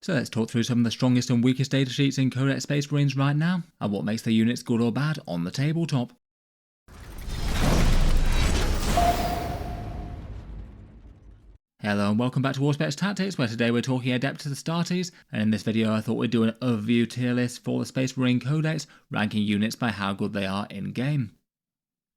So let's talk through some of the strongest and weakest datasheets in Codex Space Marines right now, and what makes their units good or bad on the tabletop. Hello and welcome back to Auspex Tactics, where today we're talking Adept to the Astartes, and in this video I thought we'd do an overview tier list for the Space Marine Codex, ranking units by how good they are in game.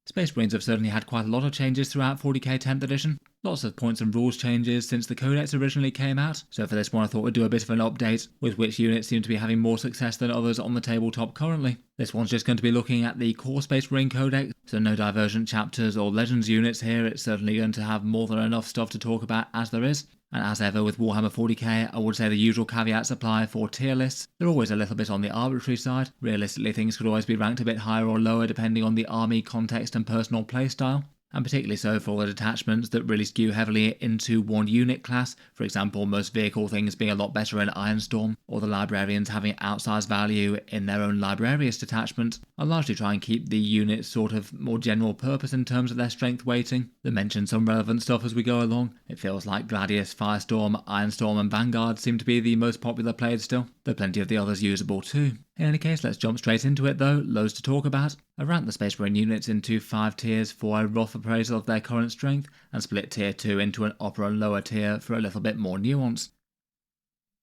Space Marines have certainly had quite a lot of changes throughout 40k 10th edition, lots of points and rules changes since the Codex originally came out, so for this one I thought we'd do a bit of an update with which units seem to be having more success than others on the tabletop currently. This one's just going to be looking at the core Space Marine Codex, so no divergent chapters or legends units here. It's certainly going to have more than enough stuff to talk about as there is. And as ever with Warhammer 40k, I would say the usual caveats apply for tier lists. They're always a little bit on the arbitrary side. Realistically, things could always be ranked a bit higher or lower depending on the army, context and personal playstyle. And particularly so for the detachments that really skew heavily into one unit class, for example most vehicle things being a lot better in Ironstorm, or the librarians having outsized value in their own librarius detachment. I'll largely try and keep the units sort of more general purpose in terms of their strength weighting. They mention some relevant stuff as we go along. It feels like Gladius, Firestorm, Ironstorm and Vanguard seem to be the most popular played still, though plenty of the others usable too. In any case, let's jump straight into it though, loads to talk about. I ranked the Space Marine units into 5 tiers for a rough appraisal of their current strength, and split tier 2 into an upper and lower tier for a little bit more nuance.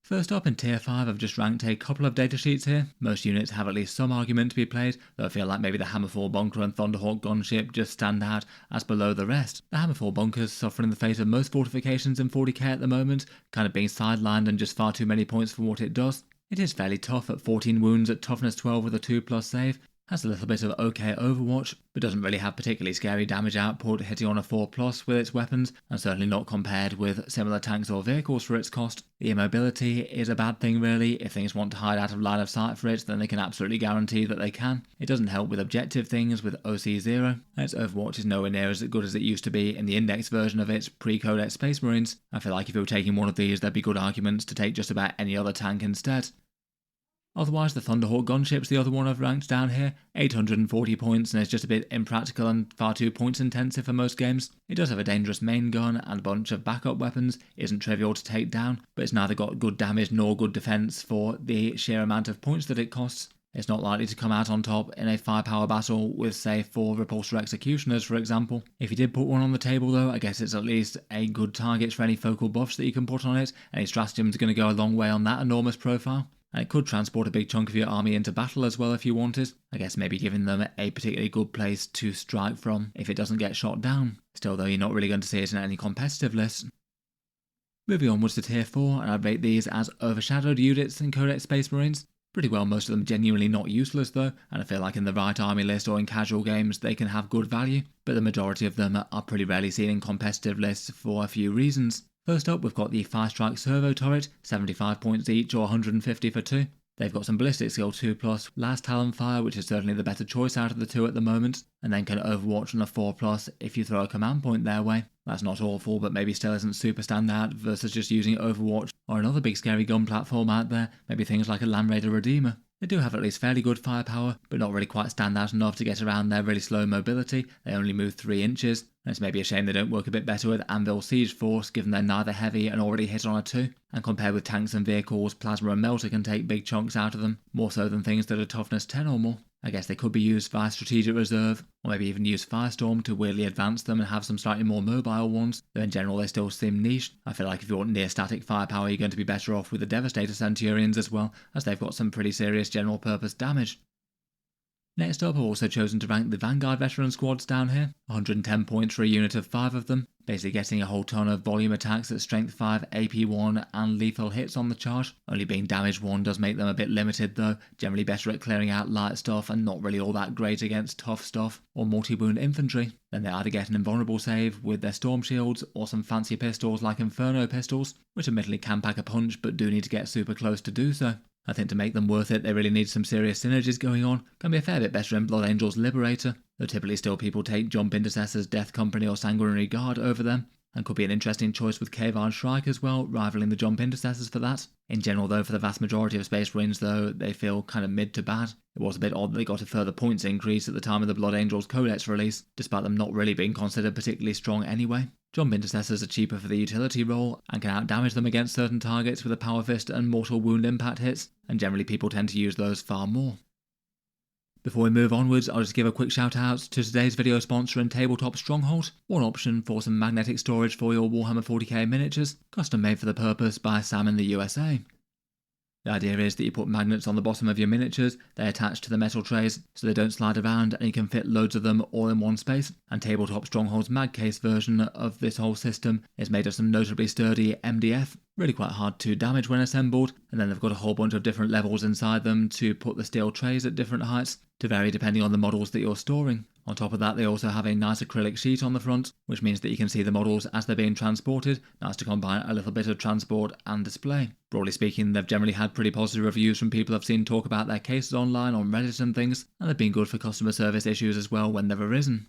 First up in tier 5 I've just ranked a couple of datasheets here. Most units have at least some argument to be played, though I feel like maybe the Hammerfall Bunker and Thunderhawk Gunship just stand out as below the rest. The Hammerfall Bunkers suffer in the fate of most fortifications in 40k at the moment, kind of being sidelined and just far too many points for what it does. It is fairly tough at 14 wounds at toughness 12 with a 2+ save, has a little bit of okay overwatch, but doesn't really have particularly scary damage output, hitting on a 4+ with its weapons, and certainly not compared with similar tanks or vehicles for its cost. The immobility is a bad thing really. If things want to hide out of line of sight for it, then they can absolutely guarantee that they can. It doesn't help with objective things with OC0, and its overwatch is nowhere near as good as it used to be in the index version of its pre-Codex Space Marines. I feel like if you were taking one of these, there'd be good arguments to take just about any other tank instead. Otherwise, the Thunderhawk Gunship's the other one I've ranked down here, 840 points, and it's just a bit impractical and far too points intensive for most games. It does have a dangerous main gun and a bunch of backup weapons, isn't trivial to take down, but it's neither got good damage nor good defense for the sheer amount of points that it costs. It's not likely to come out on top in a firepower battle with, say, 4 Repulsor Executioners, for example. If you did put one on the table though, I guess it's at least a good target for any focal buffs that you can put on it. Any stratagem's going to go a long way on that enormous profile. And it could transport a big chunk of your army into battle as well if you wanted. I guess maybe giving them a particularly good place to strike from if it doesn't get shot down. Still though, you're not really going to see it in any competitive lists. Moving onwards to tier 4, and I'd rate these as overshadowed units in Codex Space Marines. Pretty well most of them genuinely not useless though, and I feel like in the right army list or in casual games they can have good value, but the majority of them are pretty rarely seen in competitive lists for a few reasons. First up, we've got the Firestrike Servo Turret, 75 points each or 150 for 2. They've got some ballistic skill 2+, last Talon Fire, which is certainly the better choice out of the two at the moment, and then can overwatch on a 4+ if you throw a command point their way. That's not awful, but maybe still isn't super standout versus just using Overwatch or another big scary gun platform out there, maybe things like a Land Raider Redeemer. They do have at least fairly good firepower, but not really quite stand out enough to get around their really slow mobility. They only move 3 inches, and it's maybe a shame they don't work a bit better with Anvil Siege Force, given they're neither heavy and already hit on a 2. And compared with tanks and vehicles, Plasma and Melter can take big chunks out of them, more so than things that are toughness 10 or more. I guess they could be used via Strategic Reserve, or maybe even use Firestorm to weirdly advance them and have some slightly more mobile ones, though in general they still seem niche. I feel like if you want near static firepower you're going to be better off with the Devastator Centurions as well, as they've got some pretty serious general purpose damage. Next up, I've also chosen to rank the Vanguard Veteran Squads down here, 110 points for a unit of 5 of them, basically getting a whole ton of volume attacks at Strength 5, AP 1 and lethal hits on the charge. Only being damage 1 does make them a bit limited though, generally better at clearing out light stuff and not really all that great against tough stuff or multi-wound infantry. Then they either get an invulnerable save with their storm shields or some fancy pistols like Inferno pistols, which admittedly can pack a punch but do need to get super close to do so. I think to make them worth it, they really need some serious synergies going on. Can be a fair bit better in Blood Angel's Liberator, though typically still people take Jump Intercessors, Death Company or Sanguinary Guard over them, and could be an interesting choice with Kevard Shrike as well, rivaling the Jump Intercessors for that. In general though, for the vast majority of Space Marines though, they feel kind of mid to bad. It was a bit odd that they got a further points increase at the time of the Blood Angels Codex release, despite them not really being considered particularly strong anyway. Jump intercessors are cheaper for the utility role and can outdamage them against certain targets with a power fist and mortal wound impact hits, and generally people tend to use those far more. Before we move onwards, I'll just give a quick shout out to today's video sponsor and Tabletop Stronghold, one option for some magnetic storage for your Warhammer 40k miniatures, custom made for the purpose by Sam in the USA. The idea is that you put magnets on the bottom of your miniatures, they attach to the metal trays so they don't slide around and you can fit loads of them all in one space, and Tabletop Stronghold's mag case version of this whole system is made of some notably sturdy MDF, really quite hard to damage when assembled, and then they've got a whole bunch of different levels inside them to put the steel trays at different heights, to vary depending on the models that you're storing. On top of that, they also have a nice acrylic sheet on the front, which means that you can see the models as they're being transported, nice to combine a little bit of transport and display. Broadly speaking, they've generally had pretty positive reviews from people I've seen talk about their cases online on Reddit and things, and they've been good for customer service issues as well when they've arisen.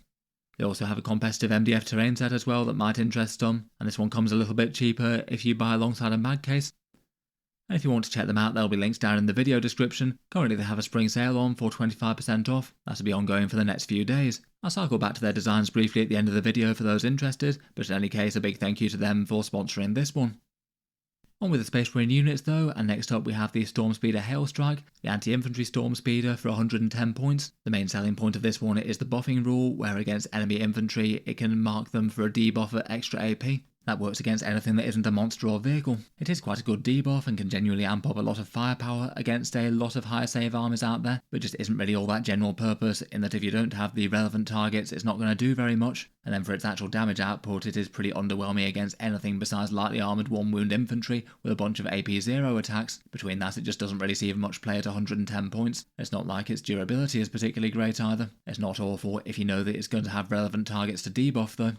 They also have a competitive MDF terrain set as well that might interest some, and this one comes a little bit cheaper if you buy alongside a mag case. And if you want to check them out, there'll be links down in the video description. Currently they have a spring sale on for 25% off. That'll be ongoing for the next few days. I'll cycle back to their designs briefly at the end of the video for those interested, but in any case a big thank you to them for sponsoring this one. On with the Space Marine units though, and next up we have the Stormspeeder Hailstrike, the anti-infantry Stormspeeder for 110 points. The main selling point of this one is the buffing rule, where against enemy infantry it can mark them for a debuff at extra AP. That works against anything that isn't a monster or vehicle. It is quite a good debuff and can genuinely amp up a lot of firepower against a lot of higher save armies out there, but just isn't really all that general purpose in that if you don't have the relevant targets it's not going to do very much, and then for its actual damage output it is pretty underwhelming against anything besides lightly armoured 1 wound infantry with a bunch of AP 0 attacks. Between that it just doesn't really see much play at 110 points. It's not like its durability is particularly great either. It's not awful if you know that it's going to have relevant targets to debuff though.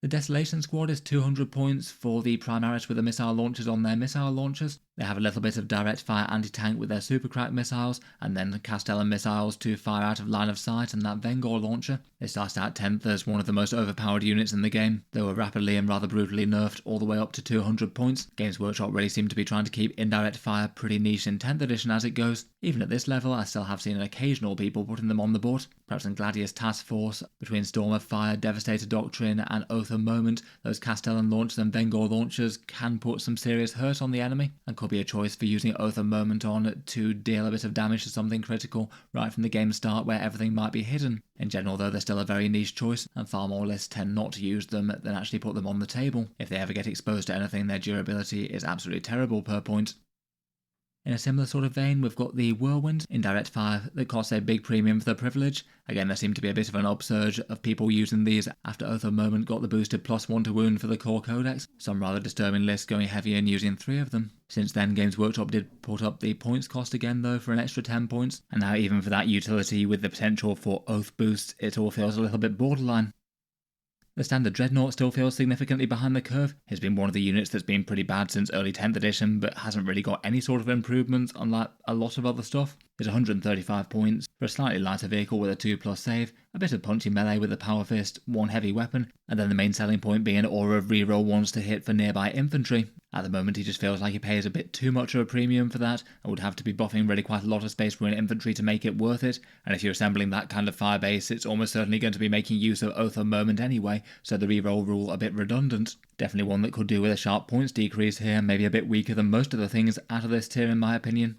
The Desolation Squad is 200 points for the Primaris with the missile launchers on their missile launchers. They have a little bit of direct fire anti-tank with their Supercrack missiles, and then Castellan missiles to fire out of line of sight and that Vengor launcher. They started out 10th as one of the most overpowered units in the game. They were rapidly and rather brutally nerfed all the way up to 200 points. Games Workshop really seem to be trying to keep indirect fire pretty niche in 10th edition as it goes. Even at this level, I still have seen occasional people putting them on the board. Perhaps in Gladius Task Force, between Storm of Fire, Devastator Doctrine and Oath of Moment, those Castellan launchers and Vengor launchers can put some serious hurt on the enemy, and could be a choice for using Oath of Moment on to deal a bit of damage to something critical right from the game start where everything might be hidden. In general though, they're still a very niche choice, and far more lists tend not to use them than actually put them on the table. If they ever get exposed to anything, their durability is absolutely terrible per point. In a similar sort of vein, we've got the Whirlwind, indirect fire that costs a big premium for the privilege. Again, there seemed to be a bit of an upsurge of people using these after Oath of Moment got the boosted +1 to wound for the core codex, some rather disturbing lists going heavier and using 3 of them. Since then, Games Workshop did put up the points cost again though for an extra 10 points, and now even for that utility with the potential for Oath boosts, it all feels a little bit borderline. The standard Dreadnought still feels significantly behind the curve. It's been one of the units that's been pretty bad since early 10th edition, but hasn't really got any sort of improvements unlike a lot of other stuff. It's 135 points for a slightly lighter vehicle with a 2+ save, a bit of punchy melee with a power fist, 1 heavy weapon, and then the main selling point being an aura of reroll ones to hit for nearby infantry. At the moment he just feels like he pays a bit too much of a premium for that, and would have to be buffing really quite a lot of Space Marine infantry to make it worth it, and if you're assembling that kind of fire base it's almost certainly going to be making use of Oath of Moment anyway, so the reroll rule a bit redundant. Definitely one that could do with a sharp points decrease here, maybe a bit weaker than most of the things out of this tier in my opinion.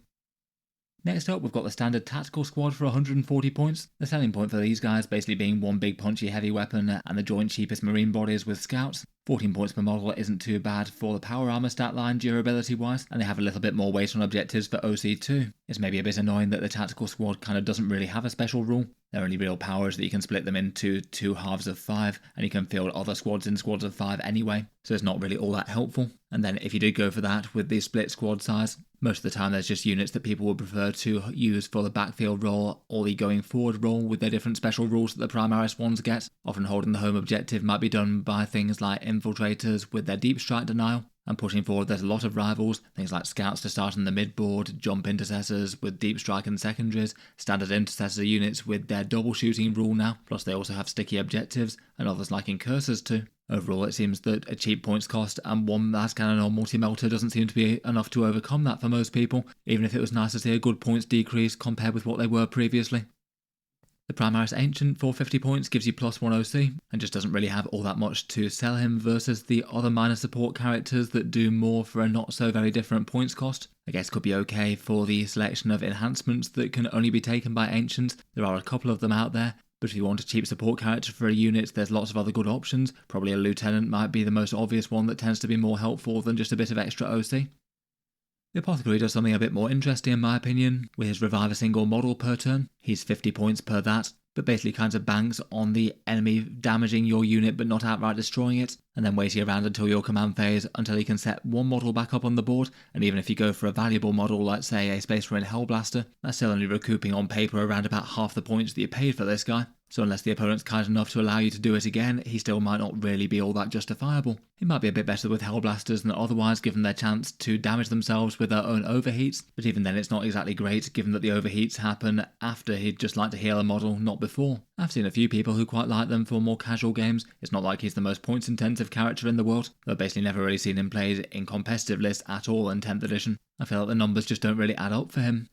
Next up, we've got the standard Tactical Squad for 140 points. The selling point for these guys basically being 1 big punchy heavy weapon and the joint cheapest marine bodies with scouts. 14 points per model isn't too bad for the power armor stat line durability wise, and they have a little bit more weight on objectives for OC2. It's maybe a bit annoying that the Tactical Squad kind of doesn't really have a special rule. Their only real power is that you can split them into 2 halves of 5, and you can field other squads in squads of 5 anyway, so it's not really all that helpful. And then if you did go for that with the split squad size, most of the time there's just units that people would prefer to use for the backfield role or the going forward role with their different special rules that the Primaris ones get. Often holding the home objective might be done by things like infiltrators with their deep strike denial, and pushing forward there's a lot of rivals, things like scouts to start in the mid-board, jump intercessors with deep strike and secondaries, standard intercessor units with their double shooting rule now, plus they also have sticky objectives, and others like incursors too. Overall, it seems that a cheap points cost and 1 las cannon or multi-melter doesn't seem to be enough to overcome that for most people, even if it was nice to see a good points decrease compared with what they were previously. The Primaris Ancient for 50 points gives you +1 OC, and just doesn't really have all that much to sell him versus the other minor support characters that do more for a not so very different points cost. I guess could be okay for the selection of enhancements that can only be taken by Ancients. There are a couple of them out there, but if you want a cheap support character for a unit, there's lots of other good options. Probably a Lieutenant might be the most obvious one that tends to be more helpful than just a bit of extra OC. The Apothecary does something a bit more interesting in my opinion, with his revive a single model per turn. He's 50 points per that, but basically kinds of banks on the enemy damaging your unit but not outright destroying it, and then waiting around until your command phase until he can set one model back up on the board, and even if you go for a valuable model like say a Space Marine Hellblaster, that's still only recouping on paper around about half the points that you paid for this guy. So unless the opponent's kind enough to allow you to do it again, he still might not really be all that justifiable. He might be a bit better with Hellblasters than otherwise given their chance to damage themselves with their own overheats, but even then it's not exactly great given that the overheats happen after he'd just like to heal a model, not before. I've seen a few people who quite like them for more casual games. It's not like he's the most points intensive character in the world. I've basically never really seen him played in competitive lists at all in 10th edition. I feel like the numbers just don't really add up for him.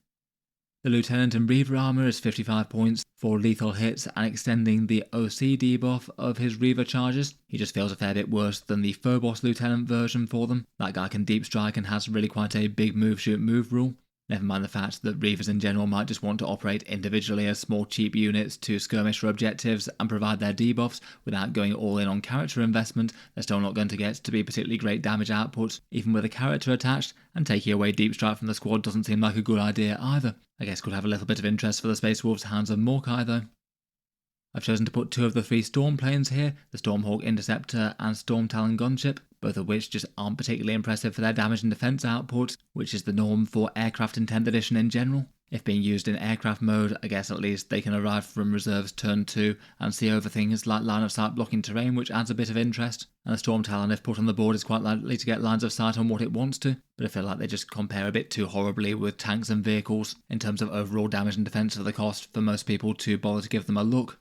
The Lieutenant in Reaver armor is 55 points for lethal hits and extending the OC debuff of his Reaver charges. He just feels a fair bit worse than the Phobos Lieutenant version for them. That guy can deep strike and has really quite a big move shoot move rule. Never mind the fact that Reavers in general might just want to operate individually as small cheap units to skirmish for objectives and provide their debuffs without going all in on character investment. They're still not going to get to be particularly great damage output, even with a character attached, and taking away deep strike from the squad doesn't seem like a good idea either. I guess could have a little bit of interest for the Space Wolves Hounds of Morkai though. I've chosen to put two of the three Storm planes here, the Stormhawk Interceptor and Storm Talon Gunship, both of which just aren't particularly impressive for their damage and defense output, which is the norm for aircraft in 10th edition in general. If being used in aircraft mode, I guess at least they can arrive from reserves turn 2 and see over things like line of sight blocking terrain, which adds a bit of interest. And the Storm Talon, if put on the board, is quite likely to get lines of sight on what it wants to, but I feel like they just compare a bit too horribly with tanks and vehicles in terms of overall damage and defense for the cost for most people to bother to give them a look.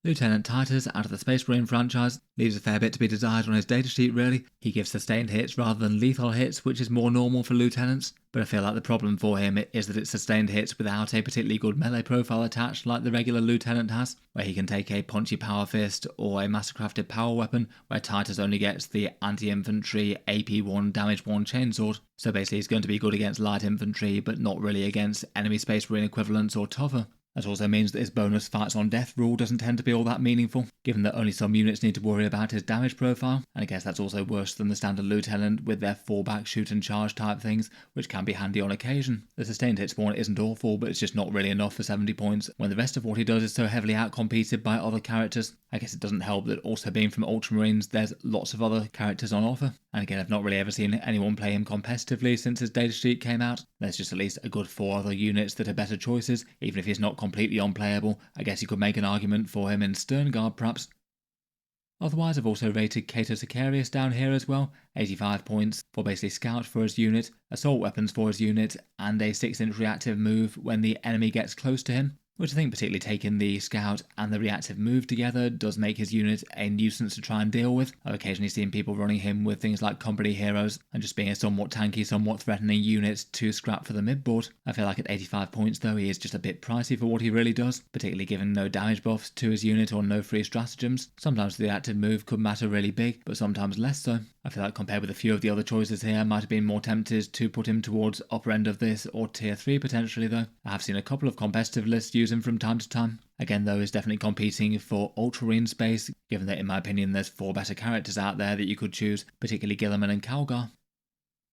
Lieutenant Titus, out of the Space Marine franchise, leaves a fair bit to be desired on his datasheet really. He gives sustained hits rather than lethal hits, which is more normal for lieutenants, but I feel like the problem for him is that it's sustained hits without a particularly good melee profile attached like the regular lieutenant has, where he can take a punchy power fist or a mastercrafted power weapon, where Titus only gets the anti-infantry AP1 damage 1 chainsword. So basically he's going to be good against light infantry, but not really against enemy Space Marine equivalents or tougher. That also means that his bonus fights on death rule doesn't tend to be all that meaningful, given that only some units need to worry about his damage profile, and I guess that's also worse than the standard lieutenant with their fallback shoot and charge type things, which can be handy on occasion. The sustained hit spawn isn't awful, but it's just not really enough for 70 points, when the rest of what he does is so heavily outcompeted by other characters. I guess it doesn't help that also being from Ultramarines, there's lots of other characters on offer, and again I've not really ever seen anyone play him competitively since his datasheet came out. There's just at least a good 4 other units that are better choices, even if he's not completely unplayable. I guess you could make an argument for him in Sternguard perhaps. Otherwise, I've also rated Cato Sicarius down here as well, 85 points for basically scout for his unit, assault weapons for his unit, and a 6-inch reactive move when the enemy gets close to him, which I think particularly taking the scout and the reactive move together does make his unit a nuisance to try and deal with. I've occasionally seen people running him with things like company heroes and just being a somewhat tanky, somewhat threatening unit to scrap for the midboard. I feel like at 85 points though he is just a bit pricey for what he really does, particularly given no damage buffs to his unit or no free stratagems. Sometimes the reactive move could matter really big, but sometimes less so. I feel like compared with a few of the other choices here, I might have been more tempted to put him towards upper end of this or tier 3 potentially though. I have seen a couple of competitive lists use him from time to time. Again though, he's definitely competing for Ultramarine space, given that in my opinion there's 4 better characters out there that you could choose, particularly Guilliman and Calgar.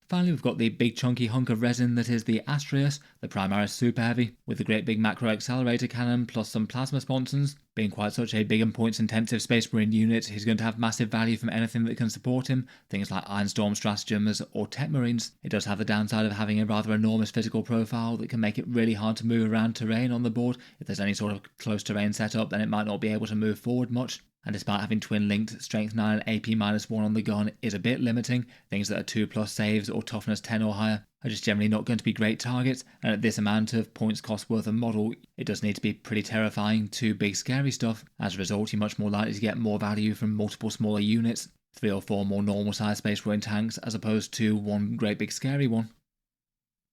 Finally, we've got the big chunky hunk of resin that is the Astraeus, the Primaris Super Heavy, with the great big macro accelerator cannon plus some plasma sponsons. Being quite such a big and points intensive Space Marine unit, he's going to have massive value from anything that can support him, things like Ironstorm stratagems or Tech Marines. It does have the downside of having a rather enormous physical profile that can make it really hard to move around terrain on the board. If there's any sort of close terrain setup, then it might not be able to move forward much. And despite having twin-linked Strength 9 and AP -1 on the gun is a bit limiting, things that are 2+ saves or toughness 10 or higher are just generally not going to be great targets, and at this amount of points cost worth of model, it does need to be pretty terrifying to big scary stuff. As a result, you're much more likely to get more value from multiple smaller units, 3 or 4 more normal sized Space Marine tanks as opposed to one great big scary one.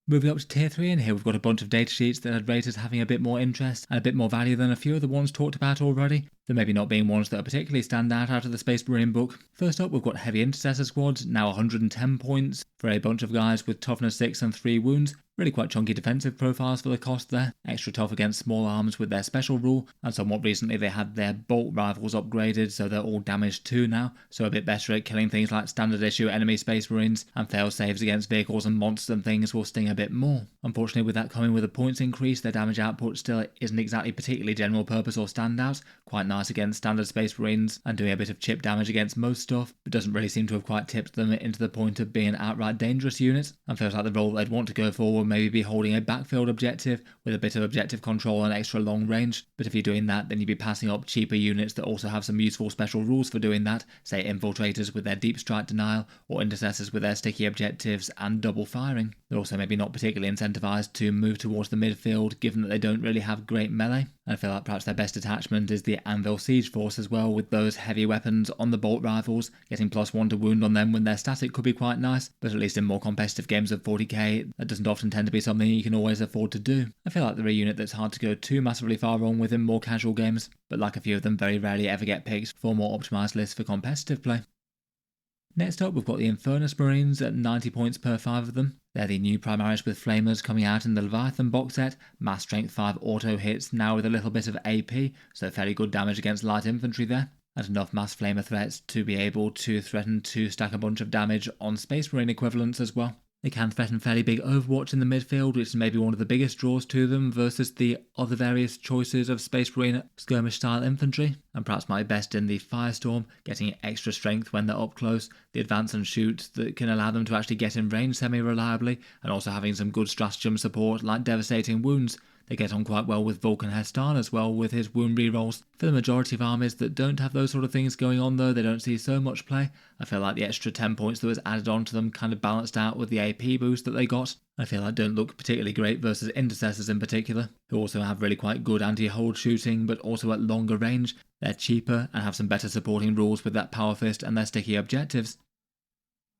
Moving up to tier 3, and here we've got a bunch of datasheets that I'd rate as having a bit more interest and a bit more value than a few of the ones talked about already, though maybe not being ones that are particularly stand out of the Space Marine book. First up, we've got Heavy Intercessor Squads, now 110 points for a bunch of guys with toughness 6 and 3 wounds. Really quite chunky defensive profiles for the cost there, extra tough against small arms with their special rule, and somewhat recently they had their bolt rifles upgraded so they're all damage 2 now, so a bit better at killing things like standard issue enemy Space Marines, and fail saves against vehicles and monsters and things will sting a bit more. Unfortunately, with that coming with a points increase, their damage output still isn't exactly particularly general purpose or standout, quite nice against standard Space Marines and doing a bit of chip damage against most stuff, but doesn't really seem to have quite tipped them into the point of being outright dangerous units, and feels like the role they'd want to go for will maybe be holding a backfield objective with a bit of objective control and extra long range, but if you're doing that then you'd be passing up cheaper units that also have some useful special rules for doing that, say infiltrators with their deep strike denial or intercessors with their sticky objectives and double firing. They're also maybe not particularly incentivized to move towards the midfield given that they don't really have great melee. I feel like perhaps their best attachment is the Anvil Siege Force as well, with those heavy weapons on the bolt rifles. Getting +1 to wound on them when they're static could be quite nice, but at least in more competitive games of 40k, that doesn't often tend to be something you can always afford to do. I feel like they're a unit that's hard to go too massively far wrong with in more casual games, but like a few of them very rarely ever get picked for more optimised lists for competitive play. Next up, we've got the Infernus Marines at 90 points per 5 of them. They're the new Primaris with Flamers coming out in the Leviathan box set, mass strength 5 auto hits now with a little bit of AP, so fairly good damage against light infantry there, and enough mass flamer threats to be able to threaten to stack a bunch of damage on Space Marine equivalents as well. They can threaten fairly big overwatch in the midfield, which is maybe one of the biggest draws to them versus the other various choices of Space Marine skirmish style infantry, and perhaps might be best in the Firestorm, getting extra strength when they're up close, the advance and shoot that can allow them to actually get in range semi-reliably, and also having some good stratagem support like devastating wounds. They get on quite well with Vulcan Hestan as well with his wound rerolls. For the majority of armies that don't have those sort of things going on though, they don't see so much play. I feel like the extra 10 points that was added on to them kind of balanced out with the AP boost that they got. I feel like don't look particularly great versus intercessors in particular, who also have really quite good anti-hold shooting but also at longer range. They're cheaper and have some better supporting rules with that power fist and their sticky objectives.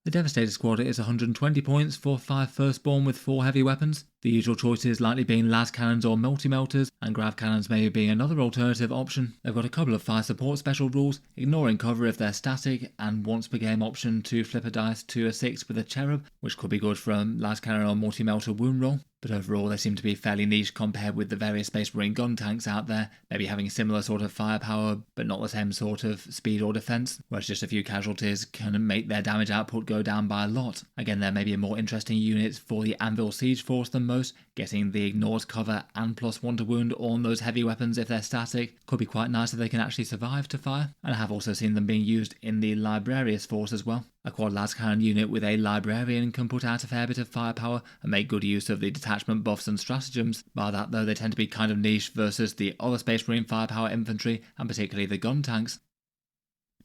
The Devastator Squad is 120 points for 5 Firstborn with 4 heavy weapons, the usual choices likely being las cannons or multi-melters, and grav cannons maybe being another alternative option. They've got a couple of fire support special rules, ignoring cover if they're static, and once per game option to flip a dice to a 6 with a cherub, which could be good for a las cannon or multi-melter wound roll. But overall they seem to be fairly niche compared with the various Space Marine gun tanks out there, maybe having similar sort of firepower but not the same sort of speed or defense, whereas just a few casualties can make their damage output go down by a lot. Again, they're maybe a more interesting unit for the Anvil Siege Force than most, getting the ignored cover and +1 to wound on those heavy weapons if they're static could be quite nice if they can actually survive to fire, and I have also seen them being used in the Librarius Force as well. A quad las cannon unit with a librarian can put out a fair bit of firepower and make good use of the detachment buffs and stratagems. By that though, they tend to be kind of niche versus the other Space Marine firepower infantry and particularly the gun tanks.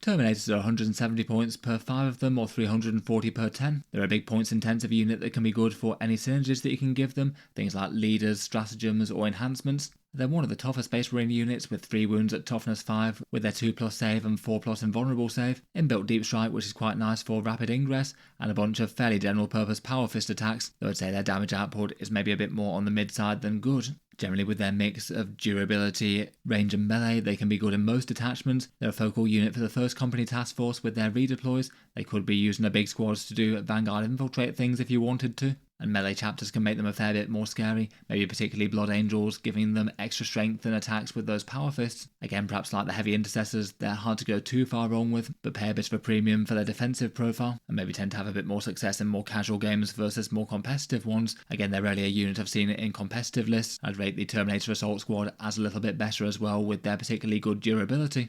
Terminators are 170 points per 5 of them or 340 per 10. They're a big points intensive unit that can be good for any synergies that you can give them, things like leaders, stratagems or enhancements. They're one of the tougher Space Marine units with 3 wounds at toughness 5 with their 2+ save and 4+ invulnerable save, inbuilt deep strike which is quite nice for rapid ingress, and a bunch of fairly general purpose power fist attacks, though I'd say their damage output is maybe a bit more on the mid side than good. Generally with their mix of durability, range and melee, they can be good in most detachments. They're a focal unit for the 1st Company Task Force with their redeploys. They could be using a big squads to do Vanguard infiltrate things if you wanted to. And melee chapters can make them a fair bit more scary, maybe particularly Blood Angels, giving them extra strength and attacks with those power fists. Again, perhaps like the heavy intercessors, they're hard to go too far wrong with, but pay a bit of a premium for their defensive profile, and maybe tend to have a bit more success in more casual games versus more competitive ones. Again, they're rarely a unit I've seen in competitive lists. I'd rate the Terminator Assault Squad as a little bit better as well with their particularly good durability.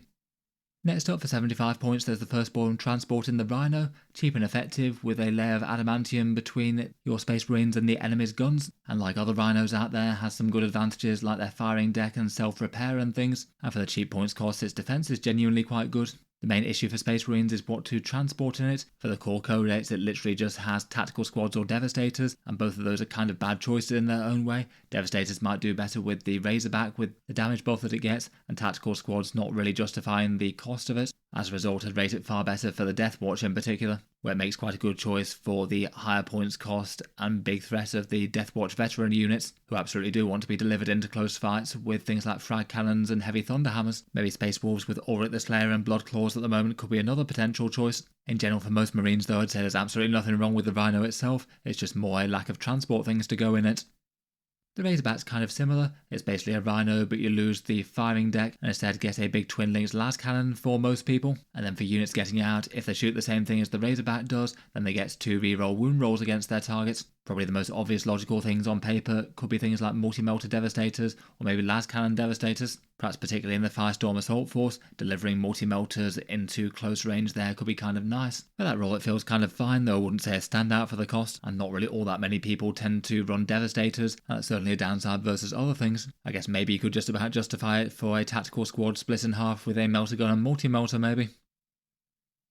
Next up for 75 points there's the Firstborn transporting the Rhino, cheap and effective with a layer of adamantium between your Space Marines and the enemy's guns, and like other Rhinos out there has some good advantages like their firing deck and self-repair and things, and for the cheap points cost its defense is genuinely quite good. The main issue for Space Marines is what to transport in it. For the core Codex, it literally just has tactical squads or devastators, and both of those are kind of bad choices in their own way. Devastators might do better with the Razorback with the damage buff that it gets, and tactical squads not really justifying the cost of it. As a result, I'd rate it far better for the Death Watch in particular. where it makes quite a good choice for the higher points cost and big threat of the Deathwatch veteran units, who absolutely do want to be delivered into close fights with things like frag cannons and heavy thunderhammers. Maybe Space Wolves with Auric the Slayer and Blood Claws at the moment could be another potential choice. In general, for most Marines though, I'd say there's absolutely nothing wrong with the Rhino itself, it's just more a lack of transport things to go in it. The Razorback's kind of similar, it's basically a Rhino but you lose the firing deck and instead get a big twin linked las cannon for most people, and then for units getting out, if they shoot the same thing as the Razorback does, then they get to reroll wound rolls against their targets. Probably the most obvious logical things on paper could be things like multi-melter devastators or maybe las cannon devastators, perhaps particularly in the Firestorm Assault Force, delivering multi-melters into close range there could be kind of nice. For that role it feels kind of fine though, I wouldn't say a standout for the cost, and not really all that many people tend to run devastators, and that's certainly a downside versus other things. I guess maybe you could just about justify it for a tactical squad split in half with a melter gun and multi-melter maybe.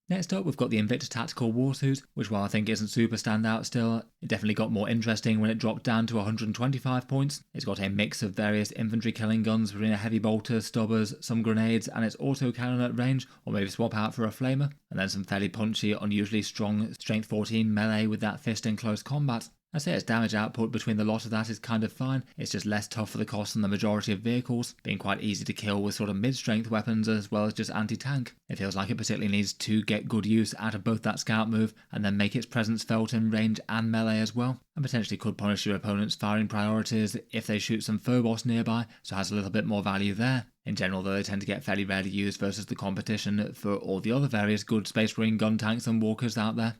Next up, we've got the Invictus Tactical Warsuit, which while I think isn't super standout still, it definitely got more interesting when it dropped down to 125 points. It's got a mix of various infantry killing guns between a heavy bolter, stubbers, some grenades, and its auto cannon at range, or maybe swap out for a flamer, and then some fairly punchy, unusually strong strength 14 melee with that fist in close combat. I'd say its damage output between the lot of that is kind of fine, it's just less tough for the cost than the majority of vehicles, being quite easy to kill with sort of mid-strength weapons as well as just anti-tank. It feels like it particularly needs to get good use out of both that scout move and then make its presence felt in range and melee as well, and potentially could punish your opponent's firing priorities if they shoot some Phobos nearby, so has a little bit more value there. In general though, they tend to get fairly rarely used versus the competition for all the other various good Space Marine gun tanks and walkers out there.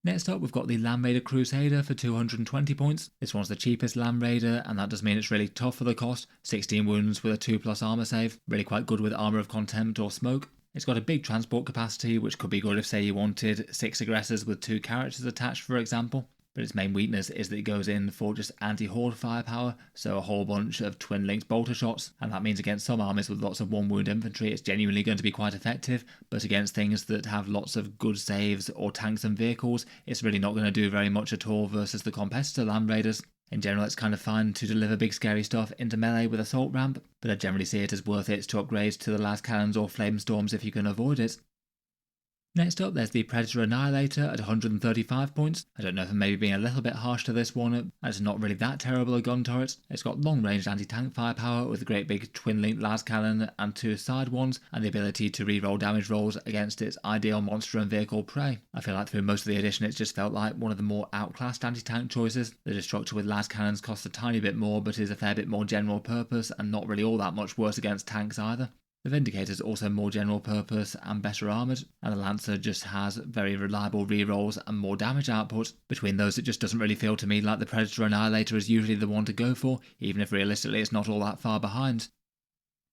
Next up, we've got the Land Raider Crusader for 220 points. This one's the cheapest Land Raider, and that does mean it's really tough for the cost. 16 wounds with a 2+ armor save, really quite good with Armor of Contempt or Smoke. It's got a big transport capacity, which could be good if say you wanted 6 aggressors with 2 characters attached for example. But its main weakness is that it goes in for just anti-horde firepower, so a whole bunch of twin-linked bolter shots, and that means against some armies with lots of one-wound infantry it's genuinely going to be quite effective, but against things that have lots of good saves or tanks and vehicles, it's really not going to do very much at all versus the competitor Land Raiders. In general, it's kind of fine to deliver big scary stuff into melee with Assault Ramp, but I generally see it as worth it to upgrade to the las cannons or flame storms if you can avoid it. Next up, there's the Predator Annihilator at 135 points. I don't know if I'm maybe being a little bit harsh to this one, as it's not really that terrible a gun turret. It's got long-range anti-tank firepower with a great big twin-linked las cannon and 2 side ones, and the ability to re-roll damage rolls against its ideal monster and vehicle prey. I feel like through most of the edition it's just felt like one of the more outclassed anti-tank choices. The destructor with las cannons costs a tiny bit more but is a fair bit more general purpose and not really all that much worse against tanks either. The Vindicator's also more general purpose and better armoured, and the Lancer just has very reliable rerolls and more damage output. Between those it just doesn't really feel to me like the Predator Annihilator is usually the one to go for, even if realistically it's not all that far behind.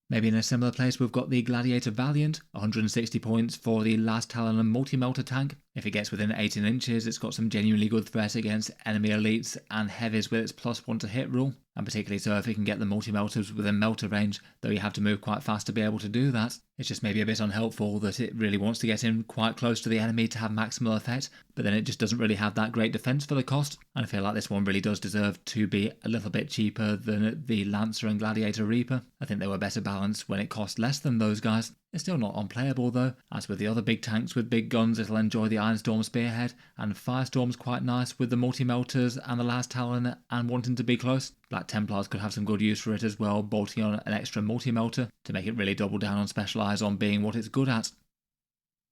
Maybe in a similar place we've got the Gladiator Valiant, 160 points for the Las Talon and Multi-Melter tank. If it gets within 18 inches, it's got some genuinely good threat against enemy elites and heavies with its +1 to hit rule, and particularly so if it can get the multi-melters within melter range, though you have to move quite fast to be able to do that. It's just maybe a bit unhelpful that it really wants to get in quite close to the enemy to have maximal effect, but then it just doesn't really have that great defense for the cost, and I feel like this one really does deserve to be a little bit cheaper than the Lancer and Gladiator Reaper. I think they were better balanced when it cost less than those guys. It's still not unplayable though. As with the other big tanks with big guns, it'll enjoy the Ironstorm Spearhead, and Firestorm's quite nice with the multi-melters and the Las Talon and wanting to be close. Black Templars could have some good use for it as well, bolting on an extra multi-melter to make it really double down on specialise on being what it's good at.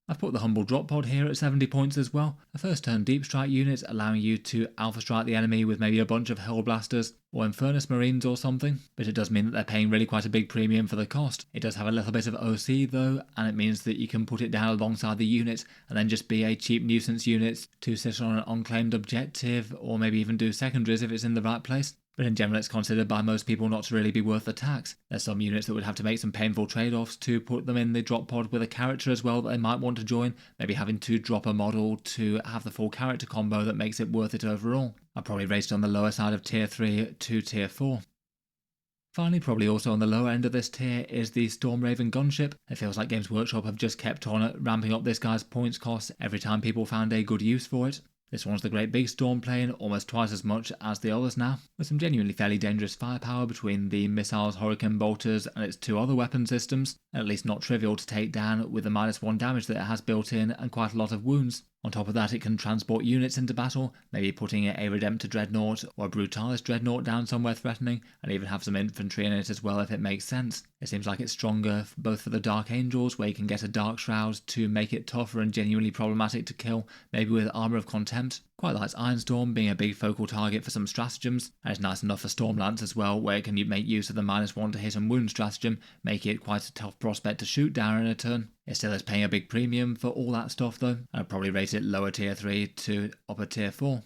I've put the Humble Drop Pod here at 70 points as well, a first turn deep strike unit allowing you to alpha strike the enemy with maybe a bunch of Hellblasters or Infernus Marines or something, but it does mean that they're paying really quite a big premium for the cost. It does have a little bit of OC though, and it means that you can put it down alongside the unit and then just be a cheap nuisance unit to sit on an unclaimed objective or maybe even do secondaries if it's in the right place. But in general it's considered by most people not to really be worth the tax. There's some units that would have to make some painful trade-offs to put them in the drop pod with a character as well that they might want to join, maybe having to drop a model to have the full character combo that makes it worth it overall. I'd probably rate it on the lower side of tier 3 to tier 4. Finally, probably also on the lower end of this tier is the Stormraven gunship. It feels like Games Workshop have just kept on ramping up this guy's points cost every time people found a good use for it. This one's the great big storm plane, almost twice as much as the others now, with some genuinely fairly dangerous firepower between the missiles, hurricane bolters and its 2 other weapon systems, at least not trivial to take down with the -1 damage that it has built in and quite a lot of wounds. On top of that, it can transport units into battle, maybe putting a Redemptor Dreadnought or a Brutalis Dreadnought down somewhere threatening, and even have some infantry in it as well if it makes sense. It seems like it's stronger both for the Dark Angels, where you can get a Dark Shroud to make it tougher and genuinely problematic to kill, maybe with Armour of Contempt. Quite likes Ironstorm being a big focal target for some stratagems, and it's nice enough for Stormlance as well, where it can make use of the -1 to hit and wound stratagem, making it quite a tough prospect to shoot down in a turn. It still is paying a big premium for all that stuff though, and I'd probably rate it lower tier 3 to upper tier 4.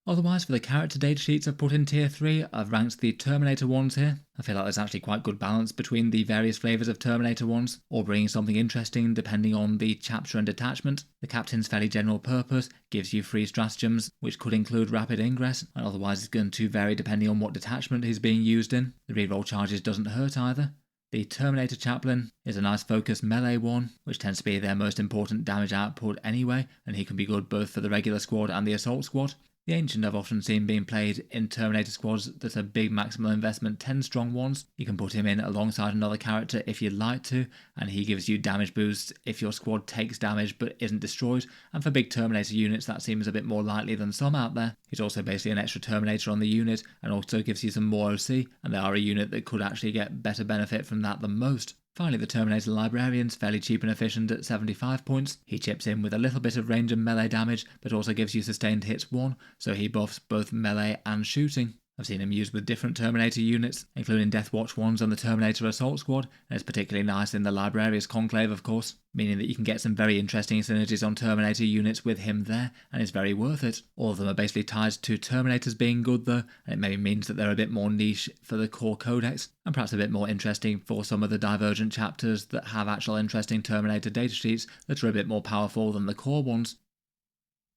Otherwise, for the character datasheets I've put in tier 3, I've ranked the Terminator ones here. I feel like there's actually quite good balance between the various flavours of Terminator ones, or bringing something interesting depending on the chapter and detachment. The Captain's fairly general purpose, gives you free stratagems, which could include rapid ingress, and otherwise it's going to vary depending on what detachment he's being used in. The reroll charges doesn't hurt either. The Terminator Chaplain is a nice focused melee one, which tends to be their most important damage output anyway, and he can be good both for the regular squad and the assault squad. The Ancient I've often seen being played in Terminator squads that are big maximal investment 10 strong ones. You can put him in alongside another character if you'd like to, and he gives you damage boosts if your squad takes damage but isn't destroyed, and for big Terminator units that seems a bit more likely than some out there. He's also basically an extra Terminator on the unit, and also gives you some more OC, and they are a unit that could actually get better benefit from that than most. Finally, the Terminator Librarian's fairly cheap and efficient at 75 points. He chips in with a little bit of range and melee damage, but also gives you sustained hits 1, so he buffs both melee and shooting. I've seen him used with different Terminator units, including Deathwatch ones on the Terminator Assault Squad, and it's particularly nice in the Librarius Conclave, of course, meaning that you can get some very interesting synergies on Terminator units with him there, and it's very worth it. All of them are basically tied to Terminators being good though, and it maybe means that they're a bit more niche for the core Codex, and perhaps a bit more interesting for some of the divergent chapters that have actual interesting Terminator datasheets that are a bit more powerful than the core ones.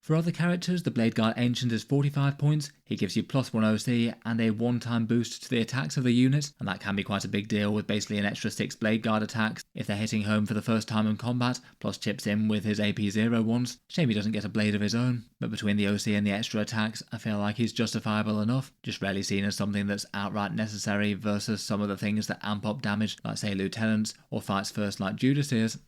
For other characters, the Blade Guard Ancient is 45 points, he gives you +1 OC and a one-time boost to the attacks of the unit, and that can be quite a big deal with basically an extra 6 Blade Guard attacks if they're hitting home for the first time in combat, plus chips in with his AP0 ones. Shame he doesn't get a blade of his own, but between the OC and the extra attacks, I feel like he's justifiable enough, just rarely seen as something that's outright necessary versus some of the things that amp up damage, like say Lieutenants, or fights first like Judiciars.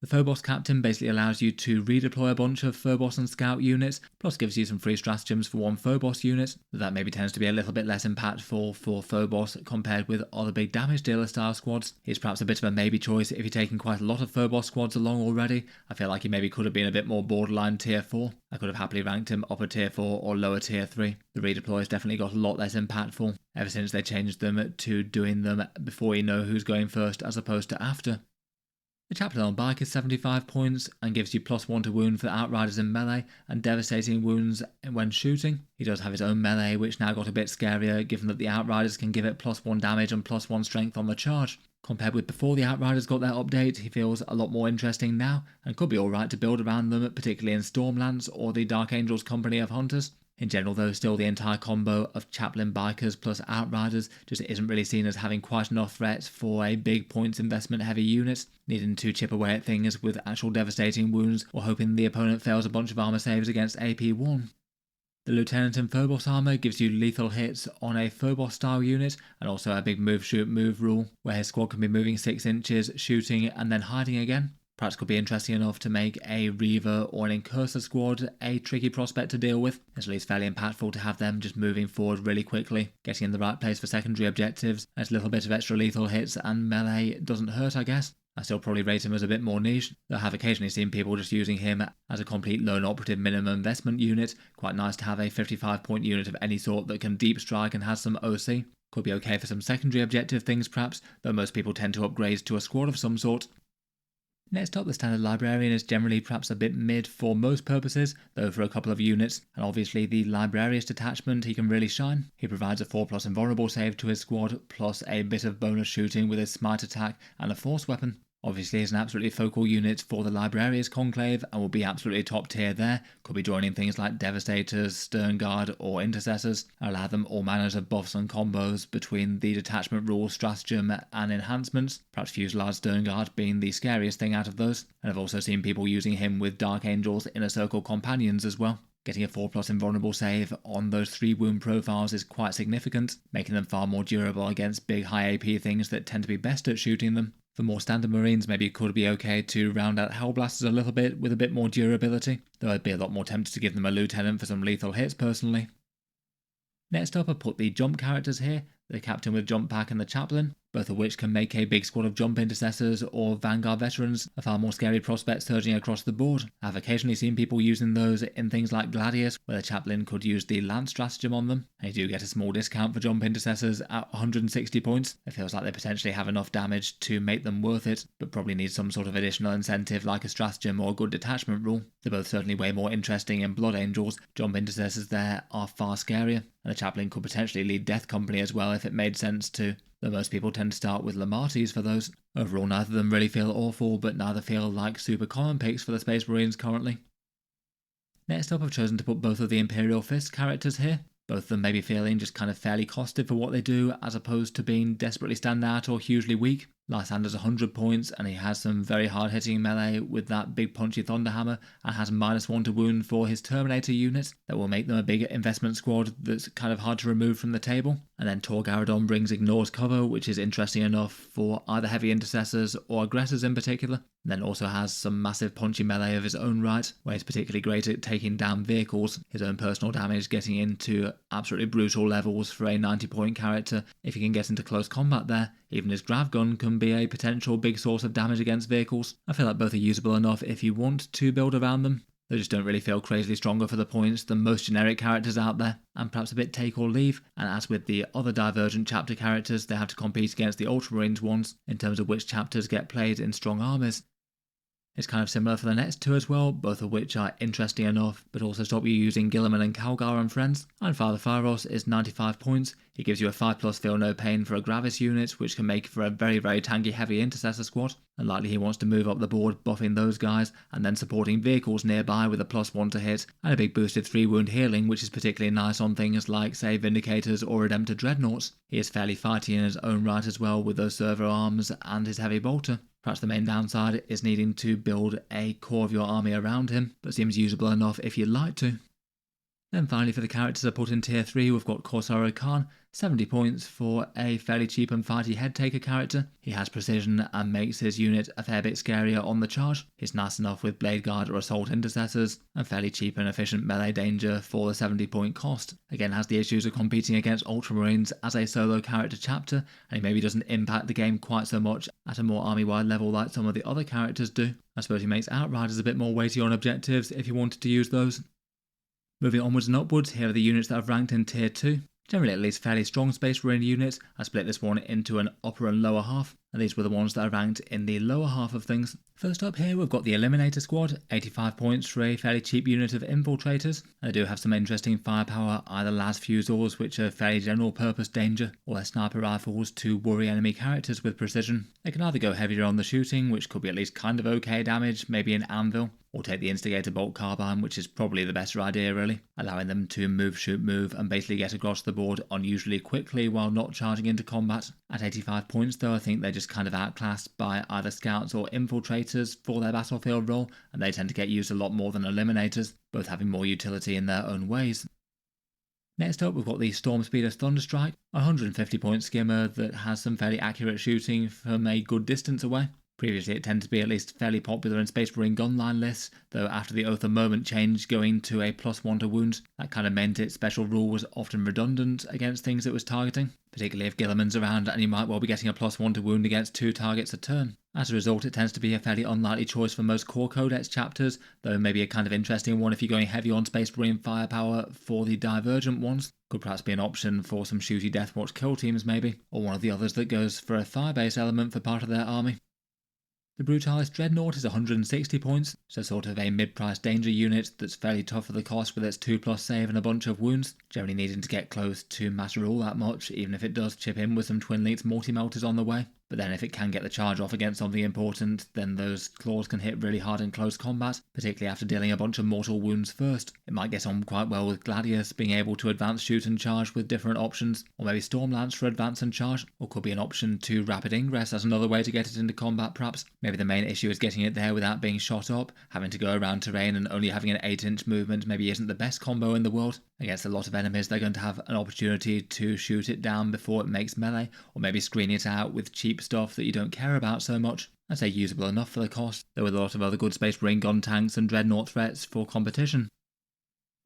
The Phobos Captain basically allows you to redeploy a bunch of Phobos and Scout units, plus gives you some free stratagems for one Phobos unit. That maybe tends to be a little bit less impactful for Phobos compared with other big damage dealer style squads. He's perhaps a bit of a maybe choice if you're taking quite a lot of Phobos squads along already. I feel like he maybe could have been a bit more borderline tier 4. I could have happily ranked him upper tier 4 or lower tier 3. The redeploy has definitely got a lot less impactful ever since they changed them to doing them before you know who's going first as opposed to after. The Chaplain on Bike is 75 points and gives you +1 to wound for Outriders in melee and devastating wounds when shooting. He does have his own melee, which now got a bit scarier given that the Outriders can give it +1 damage and +1 strength on the charge. Compared with before the Outriders got their update, he feels a lot more interesting now and could be alright to build around them, particularly in Stormlands or the Dark Angels Company of Hunters. In general though, still the entire combo of Chaplain Bikers plus Outriders just isn't really seen as having quite enough threat for a big points investment heavy unit, needing to chip away at things with actual devastating wounds or hoping the opponent fails a bunch of armor saves against AP1. The Lieutenant in Phobos armor gives you lethal hits on a Phobos style unit and also a big move shoot move rule where his squad can be moving 6 inches, shooting and then hiding again. Perhaps could be interesting enough to make a Reaver or an Incursor squad a tricky prospect to deal with. It's at least fairly impactful to have them just moving forward really quickly, getting in the right place for secondary objectives, and a little bit of extra lethal hits and melee doesn't hurt, I guess. I still probably rate him as a bit more niche, though I have occasionally seen people just using him as a complete lone operative minimum investment unit. Quite nice to have a 55 point unit of any sort that can deep strike and has some OC. Could be okay for some secondary objective things perhaps, though most people tend to upgrade to a squad of some sort. Next up, the Standard Librarian is generally perhaps a bit mid for most purposes, though for a couple of units, and obviously the Librarius detachment he can really shine. He provides a 4+ invulnerable save to his squad, plus a bit of bonus shooting with his smite attack and a force weapon. Obviously is an absolutely focal unit for the Librarius Conclave and will be absolutely top tier there. Could be joining things like Devastators, Stern Guard or Intercessors, and allow them all manners of buffs and combos between the detachment rules, stratagem and enhancements, perhaps Fuselage Stern Guard being the scariest thing out of those. And I've also seen people using him with Dark Angels Inner Circle Companions as well. Getting a 4+ invulnerable save on those 3 wound profiles is quite significant, making them far more durable against big high AP things that tend to be best at shooting them. For more standard Marines, maybe it could be okay to round out Hellblasters a little bit with a bit more durability, though I'd be a lot more tempted to give them a Lieutenant for some lethal hits personally. Next up I put the jump characters here, the Captain with Jump Pack and the Chaplain, both of which can make a big squad of jump intercessors or Vanguard veterans a far more scary prospect surging across the board. I've occasionally seen people using those in things like Gladius, where the Chaplain could use the Lance stratagem on them, and you do get a small discount for jump intercessors at 160 points. It feels like they potentially have enough damage to make them worth it, but probably need some sort of additional incentive like a stratagem or a good detachment rule. They're both certainly way more interesting in Blood Angels. Jump intercessors there are far scarier, and the Chaplain could potentially lead Death Company as well if it made sense to, though most people tend to start with Lamartis for those. Overall, neither of them really feel awful, but neither feel like super common picks for the Space Marines currently. Next up, I've chosen to put both of the Imperial Fist characters here. Both of them may be feeling just kind of fairly costed for what they do, as opposed to being desperately stand out or hugely weak. Lysander's 100 points, and he has some very hard-hitting melee with that big punchy Thunderhammer, and has -1 to wound for his Terminator unit that will make them a big investment squad that's kind of hard to remove from the table. And then Tor Garadon brings Ignores Cover, which is interesting enough for either heavy intercessors or aggressors in particular. And then also has some massive punchy melee of his own right, where he's particularly great at taking down vehicles, his own personal damage getting into absolutely brutal levels for a 90-point character. If he can get into close combat there, even his grav gun can be a potential big source of damage against vehicles. I feel like both are usable enough if you want to build around them. They just don't really feel crazily stronger for the points than most generic characters out there, and perhaps a bit take or leave. And as with the other Divergent chapter characters, they have to compete against the Ultramarines ones in terms of which chapters get played in strong armies. It's kind of similar for the next two as well, both of which are interesting enough, but also stop you using Gilliman and Calgar and friends. And Father Phyros is 95 points. He gives you a 5+ feel no pain for a Gravis unit, which can make for a very tanky heavy intercessor squad. And likely he wants to move up the board buffing those guys, and then supporting vehicles nearby with a +1 to hit, and a big boosted 3 wound healing, which is particularly nice on things like, say, Vindicators or Redemptor Dreadnoughts. He is fairly fighty in his own right as well with those servo arms and his heavy bolter. Perhaps the main downside is needing to build a core of your army around him, but seems usable enough if you'd like to. Then finally for the characters I put in tier 3, we've got Corsair Khan, 70 points for a fairly cheap and fighty head taker character. He has precision and makes his unit a fair bit scarier on the charge. He's nice enough with Blade Guard or Assault Intercessors, and fairly cheap and efficient melee danger for the 70 point cost. Again, has the issues of competing against Ultramarines as a solo character chapter, and he maybe doesn't impact the game quite so much at a more army-wide level like some of the other characters do. I suppose he makes Outriders a bit more weighty on objectives if you wanted to use those. Moving onwards and upwards, here are the units that I've ranked in tier 2. Generally at least fairly strong Space Marine units. I split this one into an upper and lower half, and these were the ones that I ranked in the lower half of things. First up here we've got the Eliminator Squad, 85 points for a fairly cheap unit of infiltrators. They do have some interesting firepower, either las fusils, which are fairly general purpose danger, or their sniper rifles to worry enemy characters with precision. They can either go heavier on the shooting, which could be at least kind of okay damage, maybe an anvil, or take the Instigator Bolt Carbine, which is probably the better idea really, allowing them to move, shoot, move, and basically get across the board unusually quickly while not charging into combat. At 85 points though, I think they're just kind of outclassed by either scouts or infiltrators for their battlefield role, and they tend to get used a lot more than eliminators, both having more utility in their own ways. Next up we've got the Stormspeeder Thunderstrike, a 150 point skimmer that has some fairly accurate shooting from a good distance away. Previously it tended to be at least fairly popular in Space Marine gunline lists, though after the Oath of Moment change going to a +1 to wounds, that kind of meant its special rule was often redundant against things it was targeting, particularly if Gilliman's around and you might well be getting a +1 to wound against 2 targets a turn. As a result, it tends to be a fairly unlikely choice for most core Codex chapters, though maybe a kind of interesting one if you're going heavy on Space Marine firepower for the Divergent ones. Could perhaps be an option for some shooty Deathwatch kill teams maybe, or one of the others that goes for a fire-based element for part of their army. The Brutalis Dreadnought is 160 points, so sort of a mid-price danger unit that's fairly tough for the cost with its 2+ save and a bunch of wounds, generally needing to get close to matter all that much, even if it does chip in with some Twin Leaks Multi-Melters on the way. But then if it can get the charge off against something important, then those claws can hit really hard in close combat, particularly after dealing a bunch of mortal wounds first. It might get on quite well with Gladius, being able to advance, shoot and charge with different options, or maybe Stormlance for advance and charge, or could be an option to Rapid Ingress as another way to get it into combat perhaps. Maybe the main issue is getting it there without being shot up, having to go around terrain and only having an 8-inch movement maybe isn't the best combo in the world. Against a lot of enemies, they're going to have an opportunity to shoot it down before it makes melee, or maybe screen it out with cheap stuff that you don't care about so much. I'd say usable enough for the cost, though with a lot of other good Space Marine gun tanks and dreadnought threats for competition.